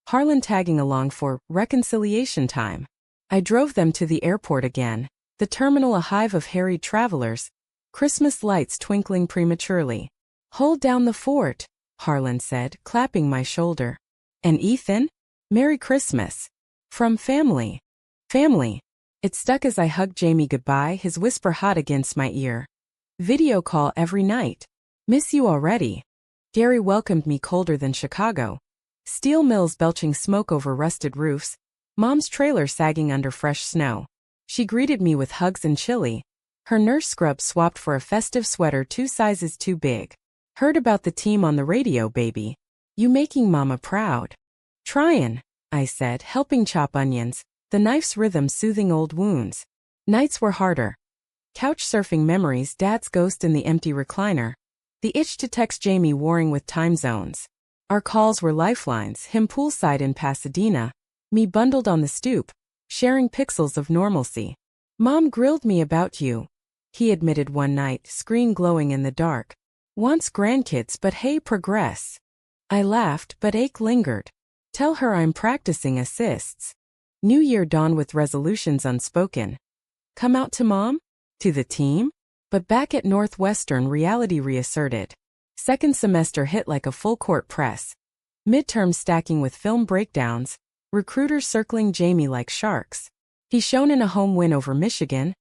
Speaker 1: Harlan tagging along for reconciliation time. I drove them to the airport again, the terminal a hive of harried travelers, Christmas lights twinkling prematurely. Hold down the fort, Harlan said, clapping my shoulder. And Ethan? Merry Christmas. From family. Family. It stuck as I hugged Jamie goodbye, his whisper hot against my ear. Video call every night. Miss you already. Gary welcomed me colder than Chicago. Steel mills belching smoke over rusted roofs, Mom's trailer sagging under fresh snow. She greeted me with hugs and chili. Her nurse scrub swapped for a festive sweater 2 sizes too big. Heard about the team on the radio, baby. You making Mama proud. Tryin', I said, helping chop onions, the knife's rhythm soothing old wounds. Nights were harder. Couch surfing memories, Dad's ghost in the empty recliner. The itch to text Jamie warring with time zones. Our calls were lifelines, him poolside in Pasadena, me bundled on the stoop, sharing pixels of normalcy. Mom grilled me about you, he admitted one night, screen glowing in the dark. Wants grandkids, but hey, progress. I laughed, but ache lingered. Tell her I'm practicing assists. New Year dawned with resolutions unspoken. Come out to Mom? To the team? But back at Northwestern, reality reasserted. Second semester hit like a full-court press. Midterm stacking with film breakdowns, recruiters circling Jamie like sharks. He shone in a home win over Michigan,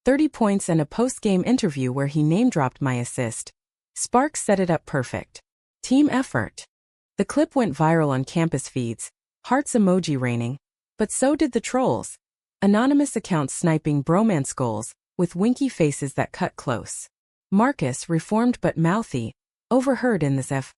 Speaker 1: 30 points and a post-game interview where he name-dropped my assist. Sparks set it up perfect. Team effort. The clip went viral on campus feeds, hearts emoji raining, but so did the trolls. Anonymous accounts sniping bromance goals, with winky faces that cut close. Marcus, reformed but mouthy, overheard in this F.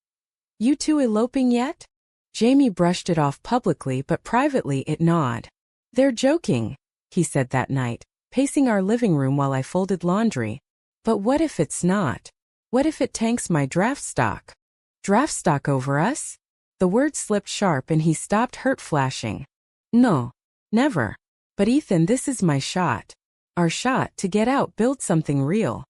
Speaker 1: "You two eloping yet?" Jamie brushed it off publicly but privately it gnawed. "They're joking," he said that night, pacing our living room while I folded laundry. "But what if it's not? What if it tanks my draft stock?" "Draft stock over us?" The word slipped sharp and he stopped, hurt flashing. "No. Never. But Ethan, this is my shot. Our shot to get out, build something real.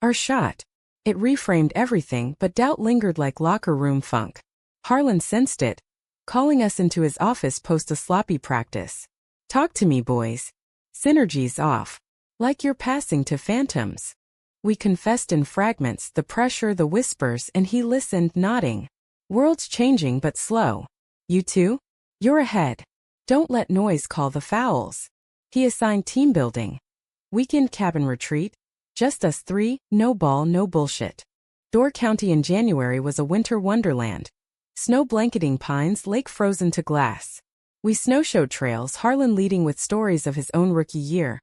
Speaker 1: Our shot." It reframed everything, but doubt lingered like locker room funk. Harlan sensed it, calling us into his office post a sloppy practice. "Talk to me, boys. Synergy's off. Like you're passing to phantoms." We confessed in fragments, the pressure, the whispers, and he listened, nodding. "World's changing but slow. You two? You're ahead. Don't let noise call the fouls." He assigned team building. Weekend cabin retreat. Just us three, no ball, no bullshit. Door County in January was a winter wonderland. Snow blanketing pines, lake frozen to glass. We snowshowed trails, Harlan leading with stories of his own rookie year.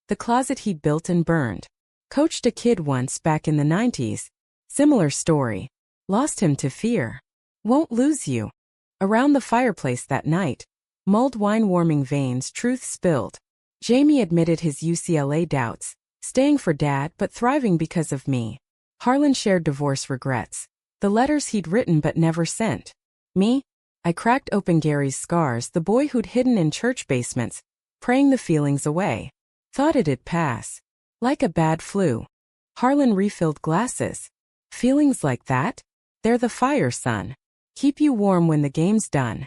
Speaker 1: The closet he'd built and burned. Coached a kid once back in the 90s. Similar story. Lost him to fear. Won't lose you. Around the fireplace that night. Mulled wine warming veins, truth spilled. Jamie admitted his UCLA doubts. Staying for Dad but thriving because of me. Harlan shared divorce regrets. The letters he'd written but never sent. Me? I cracked open Gary's scars, the boy who'd hidden in church basements, praying the feelings away. Thought it'd pass. Like a bad flu. Harlan refilled glasses. "Feelings like that? They're the fire, son. Keep you warm when the game's done."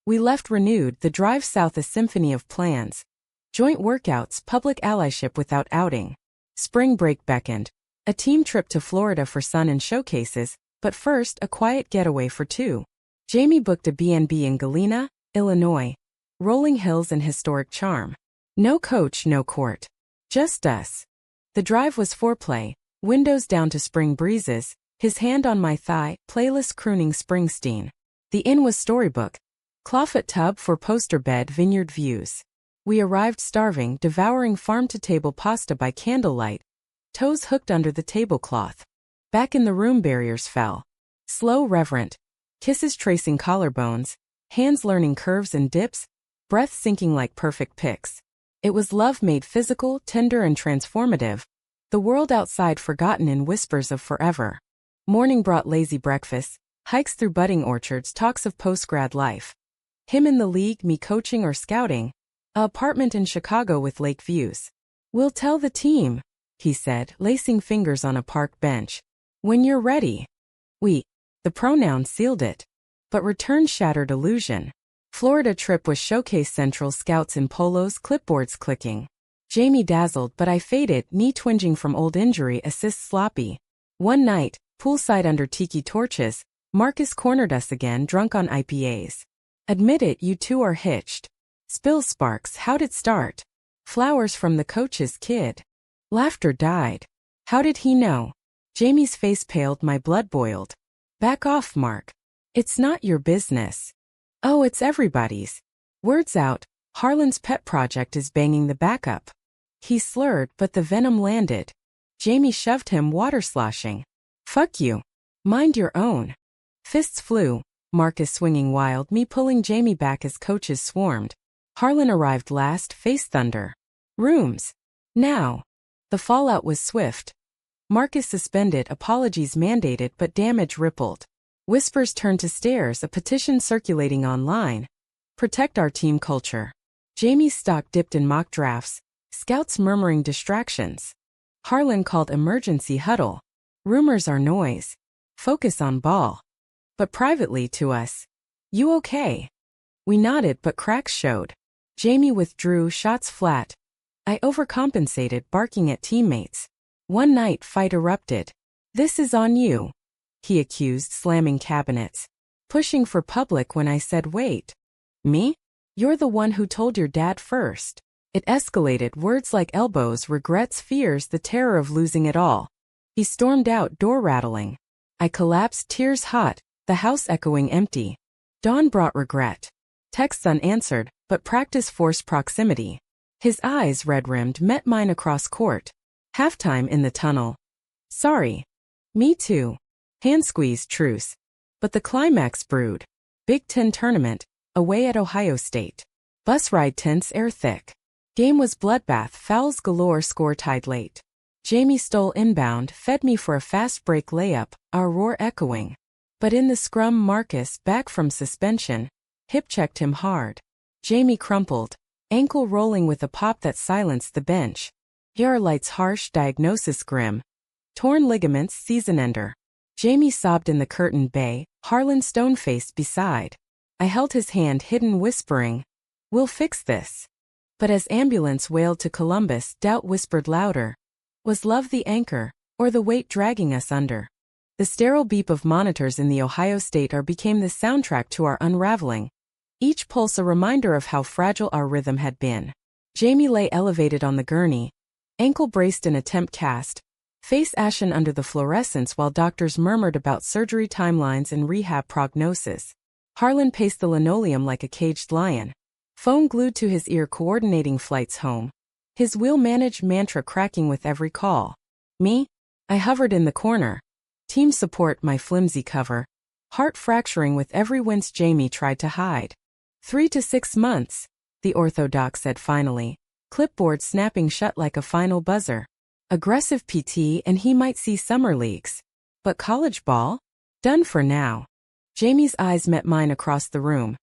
Speaker 1: We left renewed, the drive south a symphony of plans. Joint workouts, public allyship without outing. Spring break beckoned. A team trip to Florida for sun and showcases, but first a quiet getaway for two. Jamie booked a B&B in Galena, Illinois. Rolling hills and historic charm. No coach, no court. Just us. The drive was foreplay, windows down to spring breezes, his hand on my thigh, playlist crooning Springsteen. The inn was storybook. Clawfoot tub for poster bed, vineyard views. We arrived starving, devouring farm-to-table pasta by candlelight, toes hooked under the tablecloth. Back in the room, barriers fell. Slow, reverent. Kisses tracing collarbones, hands learning curves and dips, breath sinking like perfect picks. It was love made physical, tender and transformative. The world outside forgotten in whispers of forever. Morning brought lazy breakfasts, hikes through budding orchards, talks of post-grad life. Him in the league, me coaching or scouting. A apartment in Chicago with lake views. "We'll tell the team," he said, lacing fingers on a park bench. "When you're ready." We. The pronoun sealed it. But return shattered illusion. Florida trip was showcase central, scouts in polos, clipboards clicking. Jamie dazzled but I faded, knee twinging from old injury, assist sloppy. One night, poolside under tiki torches, Marcus cornered us again, drunk on IPAs. "Admit it, you two are hitched." Spill sparks, how'd it start? Flowers from the coach's kid. Laughter died. How did he know? Jamie's face paled, my blood boiled. "Back off, Mark. It's not your business." "Oh, it's everybody's." Words out, Harlan's pet project is banging the backup. He slurred, but the venom landed. Jamie shoved him, water sloshing. "Fuck you. Mind your own." Fists flew, Marcus swinging wild, me pulling Jamie back as coaches swarmed. Harlan arrived last, face thunder. "Rooms. Now." The fallout was swift. Marcus suspended, apologies mandated, but damage rippled. Whispers turned to stares, a petition circulating online. "Protect our team culture." Jamie's stock dipped in mock drafts, scouts murmuring distractions. Harlan called emergency huddle. "Rumors are noise. Focus on ball." But privately to us. "You okay?" We nodded but cracks showed. Jamie withdrew, shots flat. I overcompensated, barking at teammates. One night, fight erupted. "This is on you," he accused, slamming cabinets. Pushing for public when I said wait. "Me? You're the one who told your dad first." It escalated, words like elbows, regrets, fears, the terror of losing it all. He stormed out, door rattling. I collapsed, tears hot, the house echoing empty. Dawn brought regret. Texts unanswered, but practice forced proximity. His eyes, red-rimmed, met mine across court. Halftime in the tunnel. Sorry. Me too. Hand squeeze, truce. But the climax brewed. Big Ten tournament, away at Ohio State. Bus ride tense, air thick. Game was bloodbath, fouls galore, score tied late. Jamie stole inbound, fed me for a fast break layup, our roar echoing. But in the scrum, Marcus, back from suspension, hip-checked him hard. Jamie crumpled, ankle rolling with a pop that silenced the bench. Yar lights harsh, diagnosis grim. Torn ligaments, season ender. Jamie sobbed in the curtained bay, Harlan stone-faced beside. I held his hand hidden, whispering, "We'll fix this." But as ambulance wailed to Columbus, doubt whispered louder. Was love the anchor, or the weight dragging us under? The sterile beep of monitors in the Ohio State became the soundtrack to our unraveling. Each pulse a reminder of how fragile our rhythm had been. Jamie lay elevated on the gurney, ankle braced in a temp cast, face ashen under the fluorescence while doctors murmured about surgery timelines and rehab prognosis. Harlan paced the linoleum like a caged lion, phone glued to his ear coordinating flights home. His wheel-managed mantra cracking with every call. Me? I hovered in the corner. Team support, my flimsy cover. Heart fracturing with every wince Jamie tried to hide. 3 to 6 months, the orthodox said finally, clipboard snapping shut like a final buzzer. Aggressive PT and he might see summer leagues. But college ball? Done for now. Jamie's eyes met mine across the room.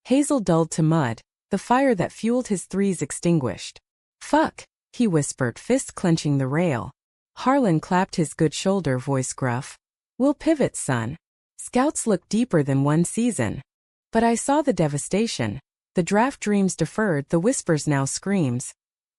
Speaker 1: Hazel dulled to mud, the fire that fueled his threes extinguished. Fuck, he whispered, fist clenching the rail. Harlan clapped his good shoulder, voice gruff. We'll pivot, son. Scouts look deeper than one season. But I saw the devastation. The draft dreams deferred, the whispers now screams.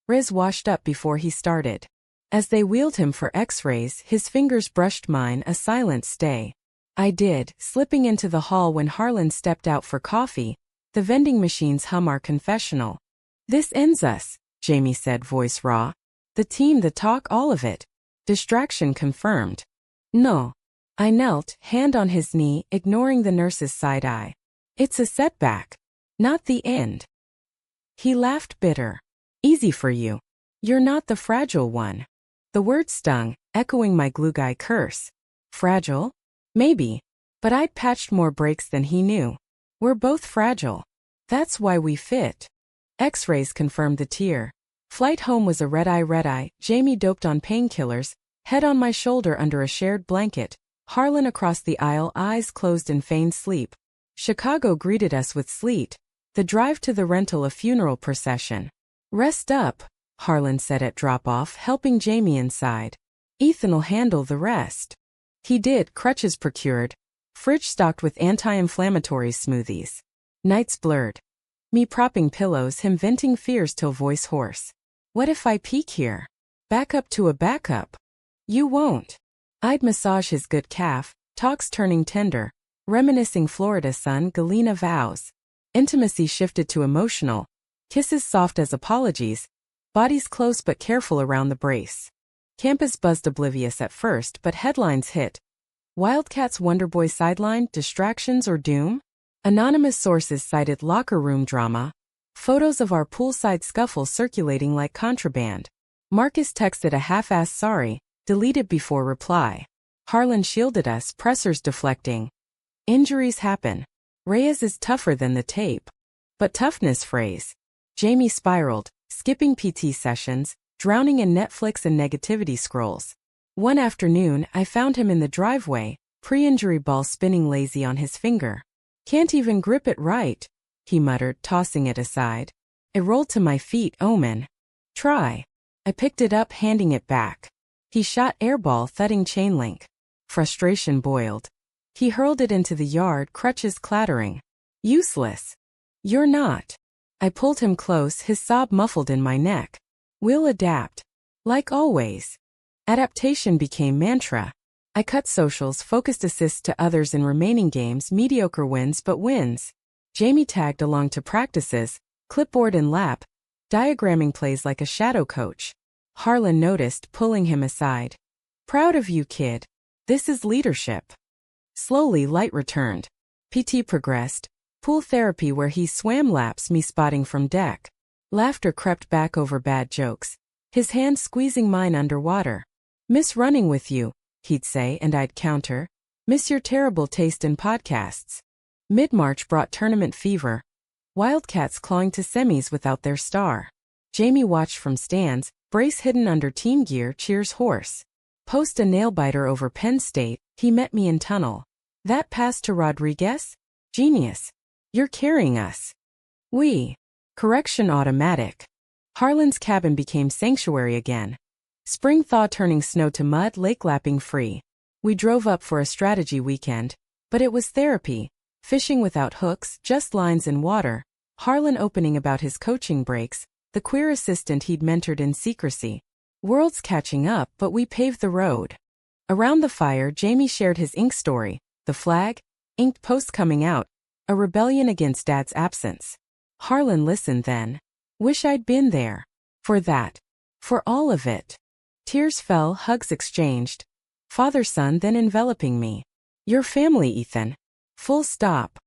Speaker 1: Riz washed up before he started. As they wheeled him for x-rays, his fingers brushed mine, a silent stay. I did, slipping into the hall when Harlan stepped out for coffee. The vending machines hum our confessional. This ends us, Jamie said, voice raw. The team, the talk, all of it. Distraction confirmed. No. I knelt, hand on his knee, ignoring the nurse's side eye. It's a setback. Not the end. He laughed bitter. Easy for you. You're not the fragile one. The word stung, echoing my glue guy curse. Fragile? Maybe. But I'd patched more breaks than he knew. We're both fragile. That's why we fit. X-rays confirmed the tear. Flight home was a red-eye, Jamie doped on painkillers, head on my shoulder under a shared blanket, Harlan across the aisle, eyes closed in feigned sleep. Chicago greeted us with sleet, the drive to the rental a funeral procession. Rest up, Harlan said at drop-off, helping Jamie inside. Ethan'll handle the rest. He did, crutches procured. Fridge stocked with anti-inflammatory smoothies. Nights blurred. Me propping pillows, him venting fears till voice hoarse. What if I peek here? Back up to a backup. You won't. I'd massage his good calf, talks turning tender, reminiscing Florida sun, Galena vows. Intimacy shifted to emotional, kisses soft as apologies, bodies close but careful around the brace. Campus buzzed oblivious at first, but headlines hit. Wildcats Wonderboy sidelined, distractions or doom? Anonymous sources cited locker room drama. Photos of our poolside scuffle circulating like contraband. Marcus texted a half-assed sorry, deleted before reply. Harlan shielded us, pressers deflecting. Injuries happen. Reyes is tougher than the tape. But toughness phrase. Jamie spiraled, skipping PT sessions, drowning in Netflix and negativity scrolls. One afternoon, I found him in the driveway, pre-injury ball spinning lazy on his finger. Can't even grip it right, he muttered, tossing it aside. It rolled to my feet, omen. Try. I picked it up, handing it back. He shot airball, thudding chain link. Frustration boiled. He hurled it into the yard, crutches clattering. Useless. You're not. I pulled him close, his sob muffled in my neck. We'll adapt. Like always. Adaptation became mantra. I cut socials, focused assists to others in remaining games, mediocre wins but wins. Jamie tagged along to practices, clipboard in lap, diagramming plays like a shadow coach. Harlan noticed, pulling him aside. Proud of you, kid. This is leadership. Slowly, light returned. PT progressed. Pool therapy where he swam laps, me spotting from deck. Laughter crept back over bad jokes. His hand squeezing mine underwater. Miss running with you, he'd say, and I'd counter. Miss your terrible taste in podcasts. Mid-March brought tournament fever. Wildcats clawing to semis without their star. Jamie watched from stands, brace hidden under team gear, cheers hoarse. Post a nail-biter over Penn State, he met me in tunnel. That pass to Rodriguez? Genius. You're carrying us. Correction automatic. Harlan's cabin became sanctuary again. Spring thaw turning snow to mud, lake lapping free. We drove up for a strategy weekend, but it was therapy. Fishing without hooks, just lines and water. Harlan opening about his coaching breaks, the queer assistant he'd mentored in secrecy. Worlds catching up, but we paved the road. Around the fire, Jamie shared his ink story, the flag, inked post coming out, a rebellion against Dad's absence. Harlan listened then. Wish I'd been there. For that. For all of it. Tears fell, hugs exchanged. Father-son then enveloping me. Your family, Ethan. Full stop.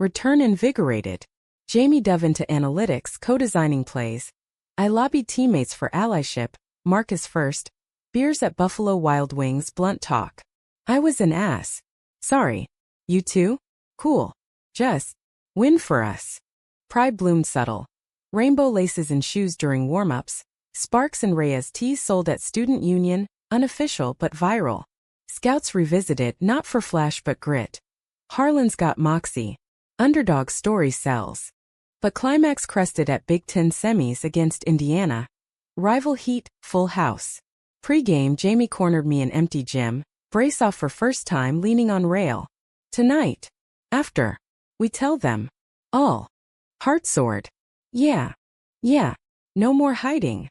Speaker 1: Return invigorated. Jamie dove into analytics, co-designing plays. I lobbied teammates for allyship, Marcus first. Beers at Buffalo Wild Wings, blunt talk. I was an ass. Sorry. You too? Cool. Just. Win for us. Pride bloomed subtle. Rainbow laces in shoes during warm-ups. Sparks and Reyes tees sold at Student Union, unofficial but viral. Scouts revisited, not for flash but grit. Harlan's got moxie. Underdog story sells. But climax crested at Big Ten semis against Indiana. Rival heat, full house. Pre-game, Jamie cornered me in empty gym, brace off for first time leaning on rail. Tonight. After. We tell them. All. Heartsword. Yeah. No more hiding.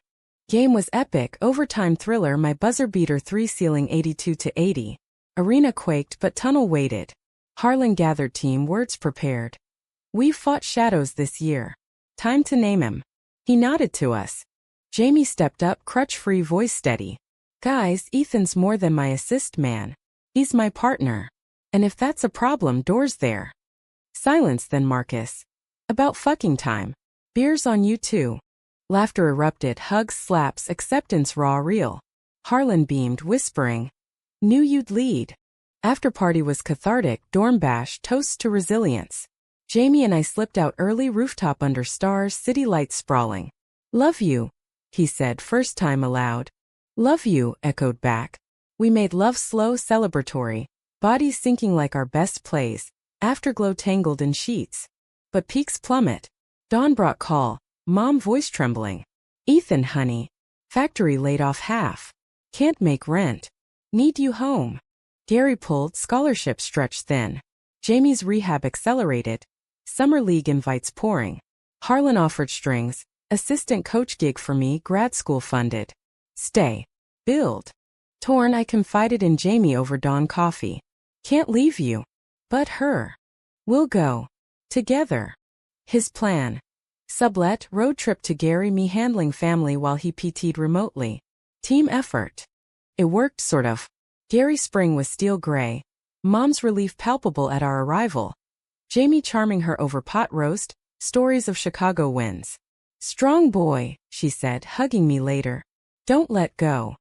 Speaker 1: Game was epic, overtime thriller, my buzzer beater 3 sealing 82-80. Arena quaked but tunnel waited. Harlan gathered team, words prepared. We've fought shadows this year. Time to name him. He nodded to us. Jamie stepped up, crutch-free, voice steady. Guys, Ethan's more than my assist man. He's my partner. And if that's a problem, doors there. Silence then Marcus. About fucking time. Beers on you too. Laughter erupted, hugs, slaps, acceptance raw real. Harlan beamed, whispering. Knew you'd lead. After party was cathartic, dorm bash, toasts to resilience. Jamie and I slipped out early, rooftop under stars, city lights sprawling. Love you, he said, first time aloud. Love you, echoed back. We made love slow, celebratory, bodies sinking like our best plays, afterglow tangled in sheets. But peaks plummet. Dawn brought call, mom voice trembling. Ethan, honey. Factory laid off half. Can't make rent. Need you home. Gary pulled, scholarship stretched thin. Jamie's rehab accelerated. Summer league invites pouring. Harlan offered strings, assistant coach gig for me, grad school funded. Stay. Build. Torn, I confided in Jamie over Dawn coffee. Can't leave you. But her. We'll go. Together. His plan. Sublet, road trip to Gary, me handling family while he PT'd remotely. Team effort. It worked, sort of. Gary spring was steel gray. Mom's relief palpable at our arrival. Jamie charming her over pot roast, stories of Chicago wins. Strong boy, she said, hugging me later. Don't let go.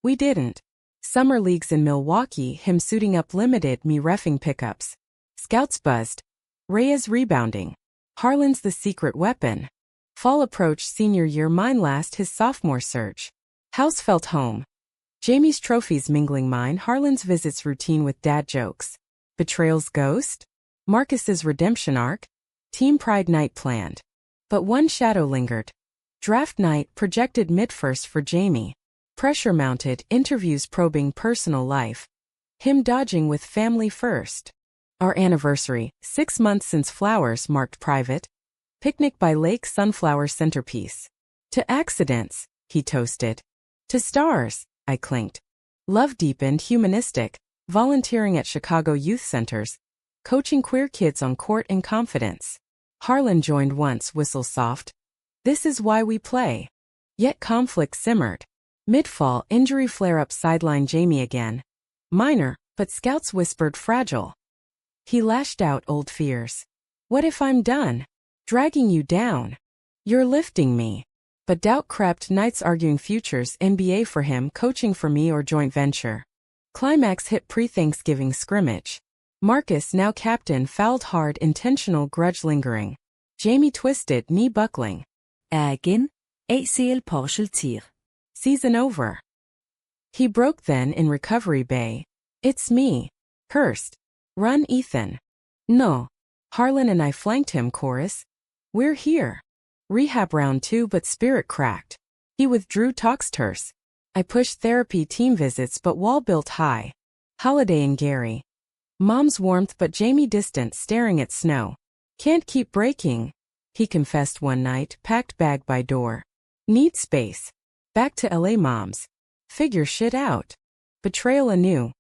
Speaker 1: We didn't. Summer leagues in Milwaukee, him suiting up limited, me reffing pickups. Scouts buzzed. Reyes rebounding. Harlan's the secret weapon. Fall approached senior year, mine last his sophomore surge. House felt home. Jamie's trophies mingling mine, Harlan's visits routine with dad jokes. Betrayal's ghost? Marcus's redemption arc? Team pride night planned. But one shadow lingered. Draft night projected mid-first for Jamie. Pressure mounted, interviews probing personal life. Him dodging with family first. Our anniversary, 6 months since flowers marked private. Picnic by lake, sunflower centerpiece. To accidents, he toasted. To stars, I clinked. Love deepened, humanistic, volunteering at Chicago youth centers, coaching queer kids on court in confidence. Harlan joined once, whistle soft. This is why we play. Yet conflict simmered. Mid-fall, injury flare-up sidelined Jamie again. Minor, but scouts whispered fragile. He lashed out old fears. What if I'm done? Dragging you down. You're lifting me. But doubt crept, nights arguing futures, NBA for him, coaching for me or joint venture. Climax hit pre-Thanksgiving scrimmage. Marcus, now captain, fouled hard, intentional grudge lingering. Jamie twisted, knee buckling.
Speaker 2: Igen, ACL partial tear.
Speaker 1: Season over. He broke then in recovery bay. It's me. Cursed. Run, Ethan. No. Harlan and I flanked him, chorus. We're here. Rehab round 2 but spirit cracked. He withdrew, talks terse. I pushed therapy, team visits but wall built high. Holiday in Gary. Mom's warmth but Jamie distant, staring at snow. Can't keep breaking, he confessed one night, packed bag by door. Need space. Back to LA, moms. Figure shit out. Betrayal anew.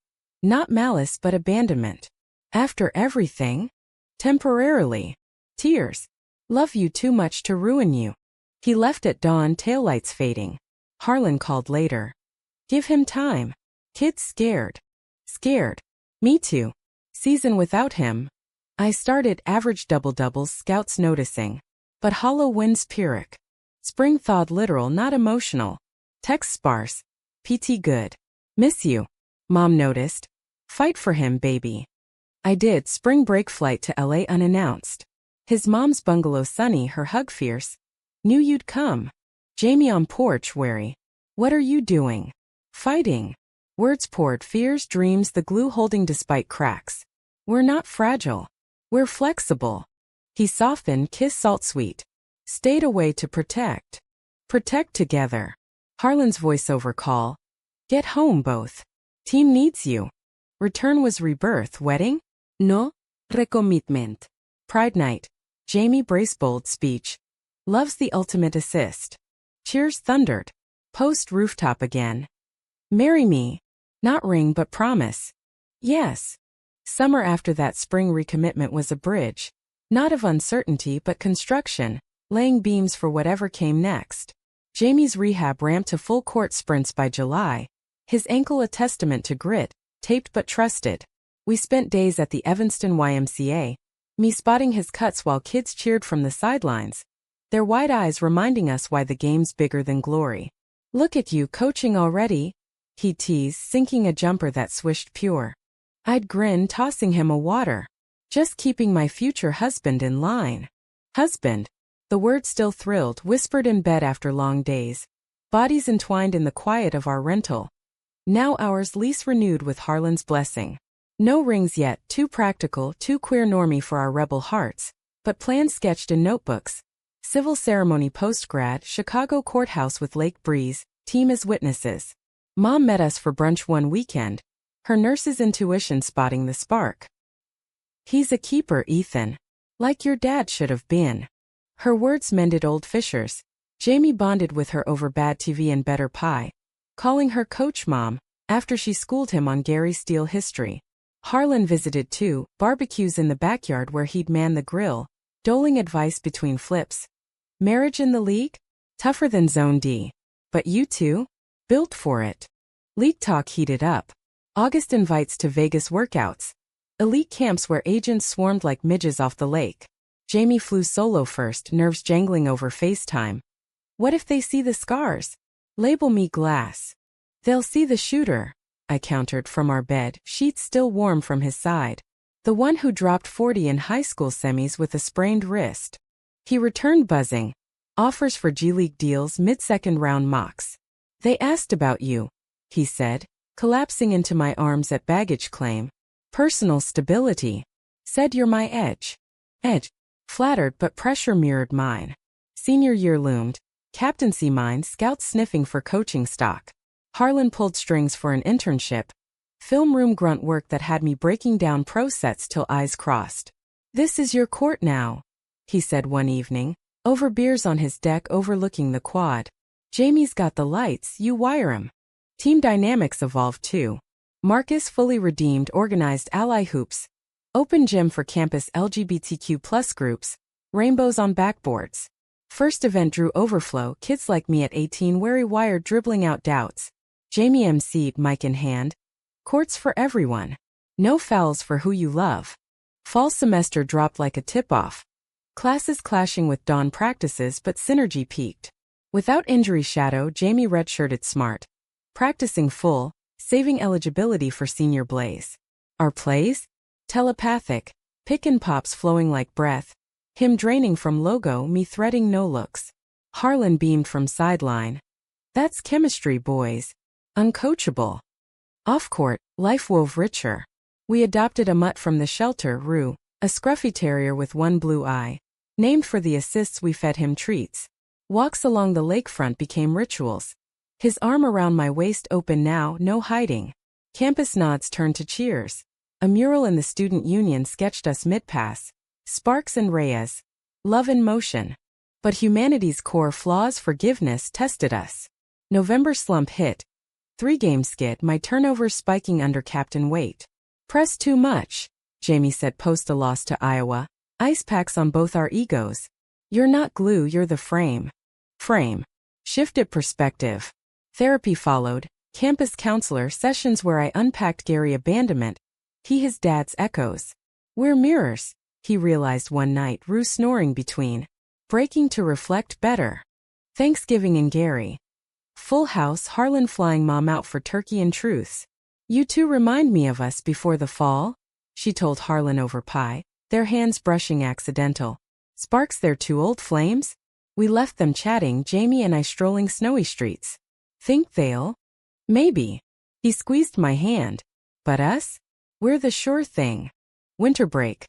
Speaker 1: Not malice but abandonment. After everything? Temporarily. Tears. Love you too much to ruin you. He left at dawn, taillights fading. Harlan called later. Give him time. Kid's scared. Scared. Me too. Season without him. I started average double-doubles, scouts noticing. But hollow winds Pyrrhic. Spring thawed, literal, not emotional. Text sparse. PT good. Miss you. Mom noticed. Fight for him, baby. I did. Spring break flight to LA unannounced. His mom's bungalow sunny, her hug fierce. Knew you'd come. Jamie on porch wary. What are you doing? Fighting. Words poured, fears, dreams, the glue holding despite cracks. We're not fragile. We're flexible. He softened, kiss salt sweet. Stayed away to protect. Protect together. Harlan's voiceover call. Get home both. Team needs you. Return was rebirth, wedding? No. Recommitment. Pride night. Jamie brace bold speech. Love's the ultimate assist. Cheers thundered. Post rooftop again. Marry me. Not ring but promise. Yes. Summer after that, spring recommitment was a bridge. Not of uncertainty but construction, laying beams for whatever came next. Jamie's rehab ramped to full court sprints by July. His ankle a testament to grit, taped but trusted. We spent days at the Evanston YMCA. Me spotting his cuts while kids cheered from the sidelines. Their wide eyes reminding us why the game's bigger than glory. Look at you coaching already, he teased, sinking a jumper that swished pure. I'd grin, tossing him a water. Just keeping my future husband in line. Husband. The word still thrilled, whispered in bed after long days. Bodies entwined in the quiet of our rental. Now ours, lease renewed with Harlan's blessing. No rings yet, too practical, too queer normie for our rebel hearts, but plans sketched in notebooks. Civil ceremony post-grad, Chicago courthouse with lake breeze, team as witnesses. Mom met us for brunch one weekend. Her nurse's intuition spotting the spark. He's a keeper, Ethan. Like your dad should have been. Her words mended old fissures. Jamie bonded with her over bad TV and better pie, calling her Coach Mom, after she schooled him on Gary Steele history. Harlan visited too, barbecues in the backyard where he'd man the grill, doling advice between flips. Marriage in the league? Tougher than Zone D. But you two? Built for it. League talk heated up. August invites to Vegas workouts. Elite camps where agents swarmed like midges off the lake. Jamie flew solo first, nerves jangling over FaceTime. What if they see the scars? Label me glass. They'll see the shooter, I countered from our bed, sheets still warm from his side. The one who dropped 40 in high school semis with a sprained wrist. He returned buzzing. Offers for G League deals, mid-second round mocks. They asked about you, he said, collapsing into my arms at baggage claim. Personal stability. Said you're my edge. Edge. Flattered but pressure mirrored mine. Senior year loomed. Captaincy mine, scouts sniffing for coaching stock. Harlan pulled strings for an internship. Film room grunt work that had me breaking down pro sets till eyes crossed. This is your court now, he said one evening, over beers on his deck overlooking the quad. Jamie's got the lights, you wire 'em. Team dynamics evolved too. Marcus fully redeemed, organized ally hoops. Open gym for campus LGBTQ+ groups. Rainbows on backboards. First event drew overflow, kids like me at 18 wary wired dribbling out doubts. Jamie emceed, mic in hand. Courts for everyone. No fouls for who you love. Fall semester dropped like a tip-off. Classes clashing with dawn practices, but synergy peaked. Without injury shadow, Jamie redshirted smart. Practicing full, saving eligibility for senior blaze. Our plays? Telepathic. Pick and pops flowing like breath. Him draining from logo, me threading no looks. Harlan beamed from sideline. That's chemistry, boys. Uncoachable. Off-court, life wove richer. We adopted a mutt from the shelter, Rue, a scruffy terrier with one blue eye. Named for the assists we fed him treats. Walks along the lakefront became rituals. His arm around my waist open now, no hiding. Campus nods turned to cheers. A mural in the student union sketched us mid-pass. Sparks and Reyes. Love in motion. But humanity's core flaws, forgiveness, tested us. November slump hit. 3-game skid, my turnovers spiking under captain weight. Press too much, Jamie said post a loss to Iowa. Ice packs on both our egos. You're not glue, you're the frame. Frame. Shifted perspective. Therapy followed, campus counselor sessions where I unpacked Gary abandonment. He his dad's echoes. We're mirrors, he realized one night, Rue snoring between. Breaking to reflect better. Thanksgiving in Gary. Full house, Harlan flying mom out for turkey and truths. You two remind me of us before the fall, she told Harlan over pie, their hands brushing accidental. Sparks their two old flames? We left them chatting, Jamie and I strolling snowy streets. Think they'll? Maybe. He squeezed my hand. But us? We're the sure thing. Winter break.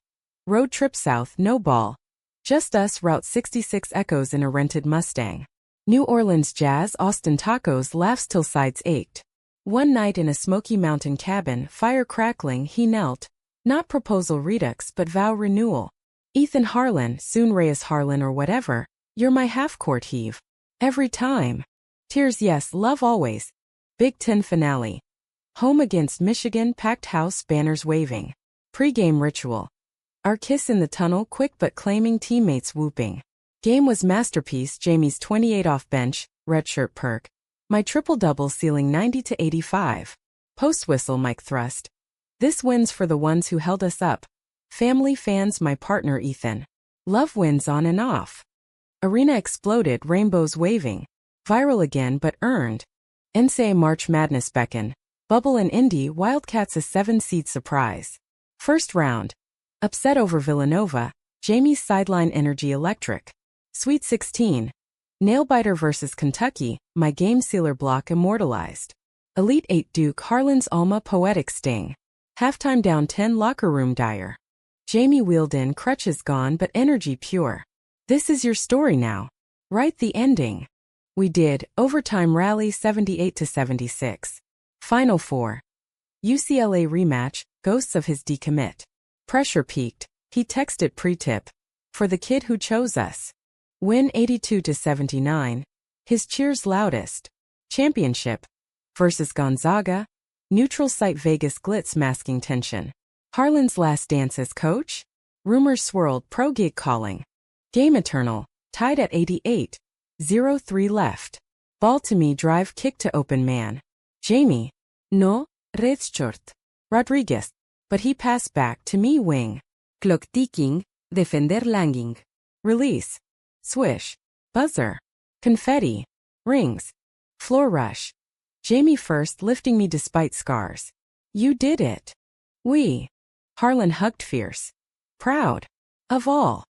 Speaker 1: Road trip south, no ball. Just us, Route 66 echoes in a rented Mustang. New Orleans jazz, Austin tacos, laughs till sides ached. One night in a Smoky Mountain cabin, fire crackling, he knelt. Not proposal redux but vow renewal. Ethan Harlan, soon Reyes Harlan or whatever, you're my half-court heave. Every time. Tears yes, love always. Big Ten finale. Home against Michigan, packed house, banners waving. Pre-game ritual. Our kiss in the tunnel, quick but claiming, teammates whooping. Game was masterpiece, Jamie's 28 off bench, redshirt perk. My triple-double ceiling 90 to 85. Post-whistle mic thrust. This wins for the ones who held us up. Family fans, my partner Ethan. Love wins on and off. Arena exploded, rainbows waving. Viral again but earned. NCAA March Madness beckon. Bubble and Indy, Wildcats a 7-seed surprise. First round. Upset over Villanova, Jamie's sideline energy electric. Sweet 16. Nailbiter versus Kentucky, my game sealer block immortalized. Elite 8 Duke, Harlan's Alma poetic sting. Halftime down 10, locker room dire. Jamie wheeled in, crutches gone but energy pure. This is your story now. Write the ending. We did, overtime rally 78 to 76. Final 4. UCLA rematch, ghosts of his decommit. Pressure peaked, he texted pre-tip. For the kid who chose us. Win 82 to 79. His cheers loudest. Championship. Versus Gonzaga. Neutral site Vegas glitz masking tension. Harlan's last dance as coach? Rumors swirled, pro gig calling. Game eternal. Tied at 88. 0-3 left. Ball to me, drive kick to open man. Jamie. No, redshort. Rodriguez. But he passed back to me, wing.
Speaker 2: Clock ticking, defender langing.
Speaker 1: Release. Swish. Buzzer. Confetti. Rings. Floor rush. Jamie first, lifting me despite scars. You did it. We. Harlan hugged fierce. Proud. Of all.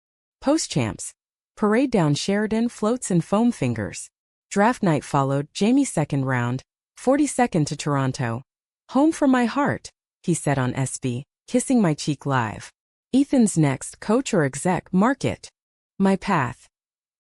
Speaker 1: Post-champs. Parade down Sheridan, floats and foam fingers. Draft night followed, Jamie second round. 42nd to Toronto. Home for my heart, he said on SB, kissing my cheek live. Ethan's next, coach or exec, mark it. My path.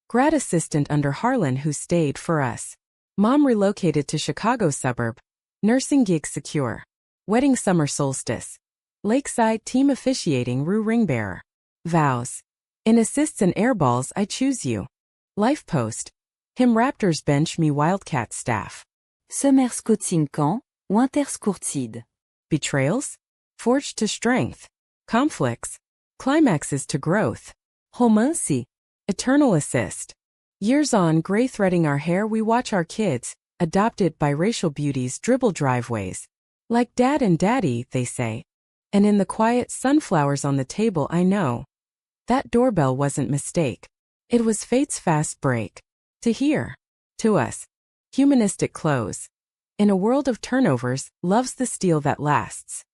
Speaker 1: Grad assistant under Harlan who stayed for us. Mom relocated to Chicago suburb. Nursing gig secure. Wedding summer solstice. Lakeside team officiating Rue ringbearer. Vows. In assists and airballs I choose you. Life post. Him Raptors bench me Wildcat staff.
Speaker 2: Sommerscout camp, Winterscourtseed.
Speaker 1: Betrayals? Forged to strength. Conflicts. Climaxes to growth.
Speaker 2: Romancy.
Speaker 1: Eternal assist. Years on, gray threading our hair, we watch our kids, adopted biracial beauties, dribble driveways. Like dad and daddy, they say. And in the quiet, sunflowers on the table, I know. That doorbell wasn't mistake. It was fate's fast break. To hear. To us. Humanistic close. In a world of turnovers, love's the steel that lasts.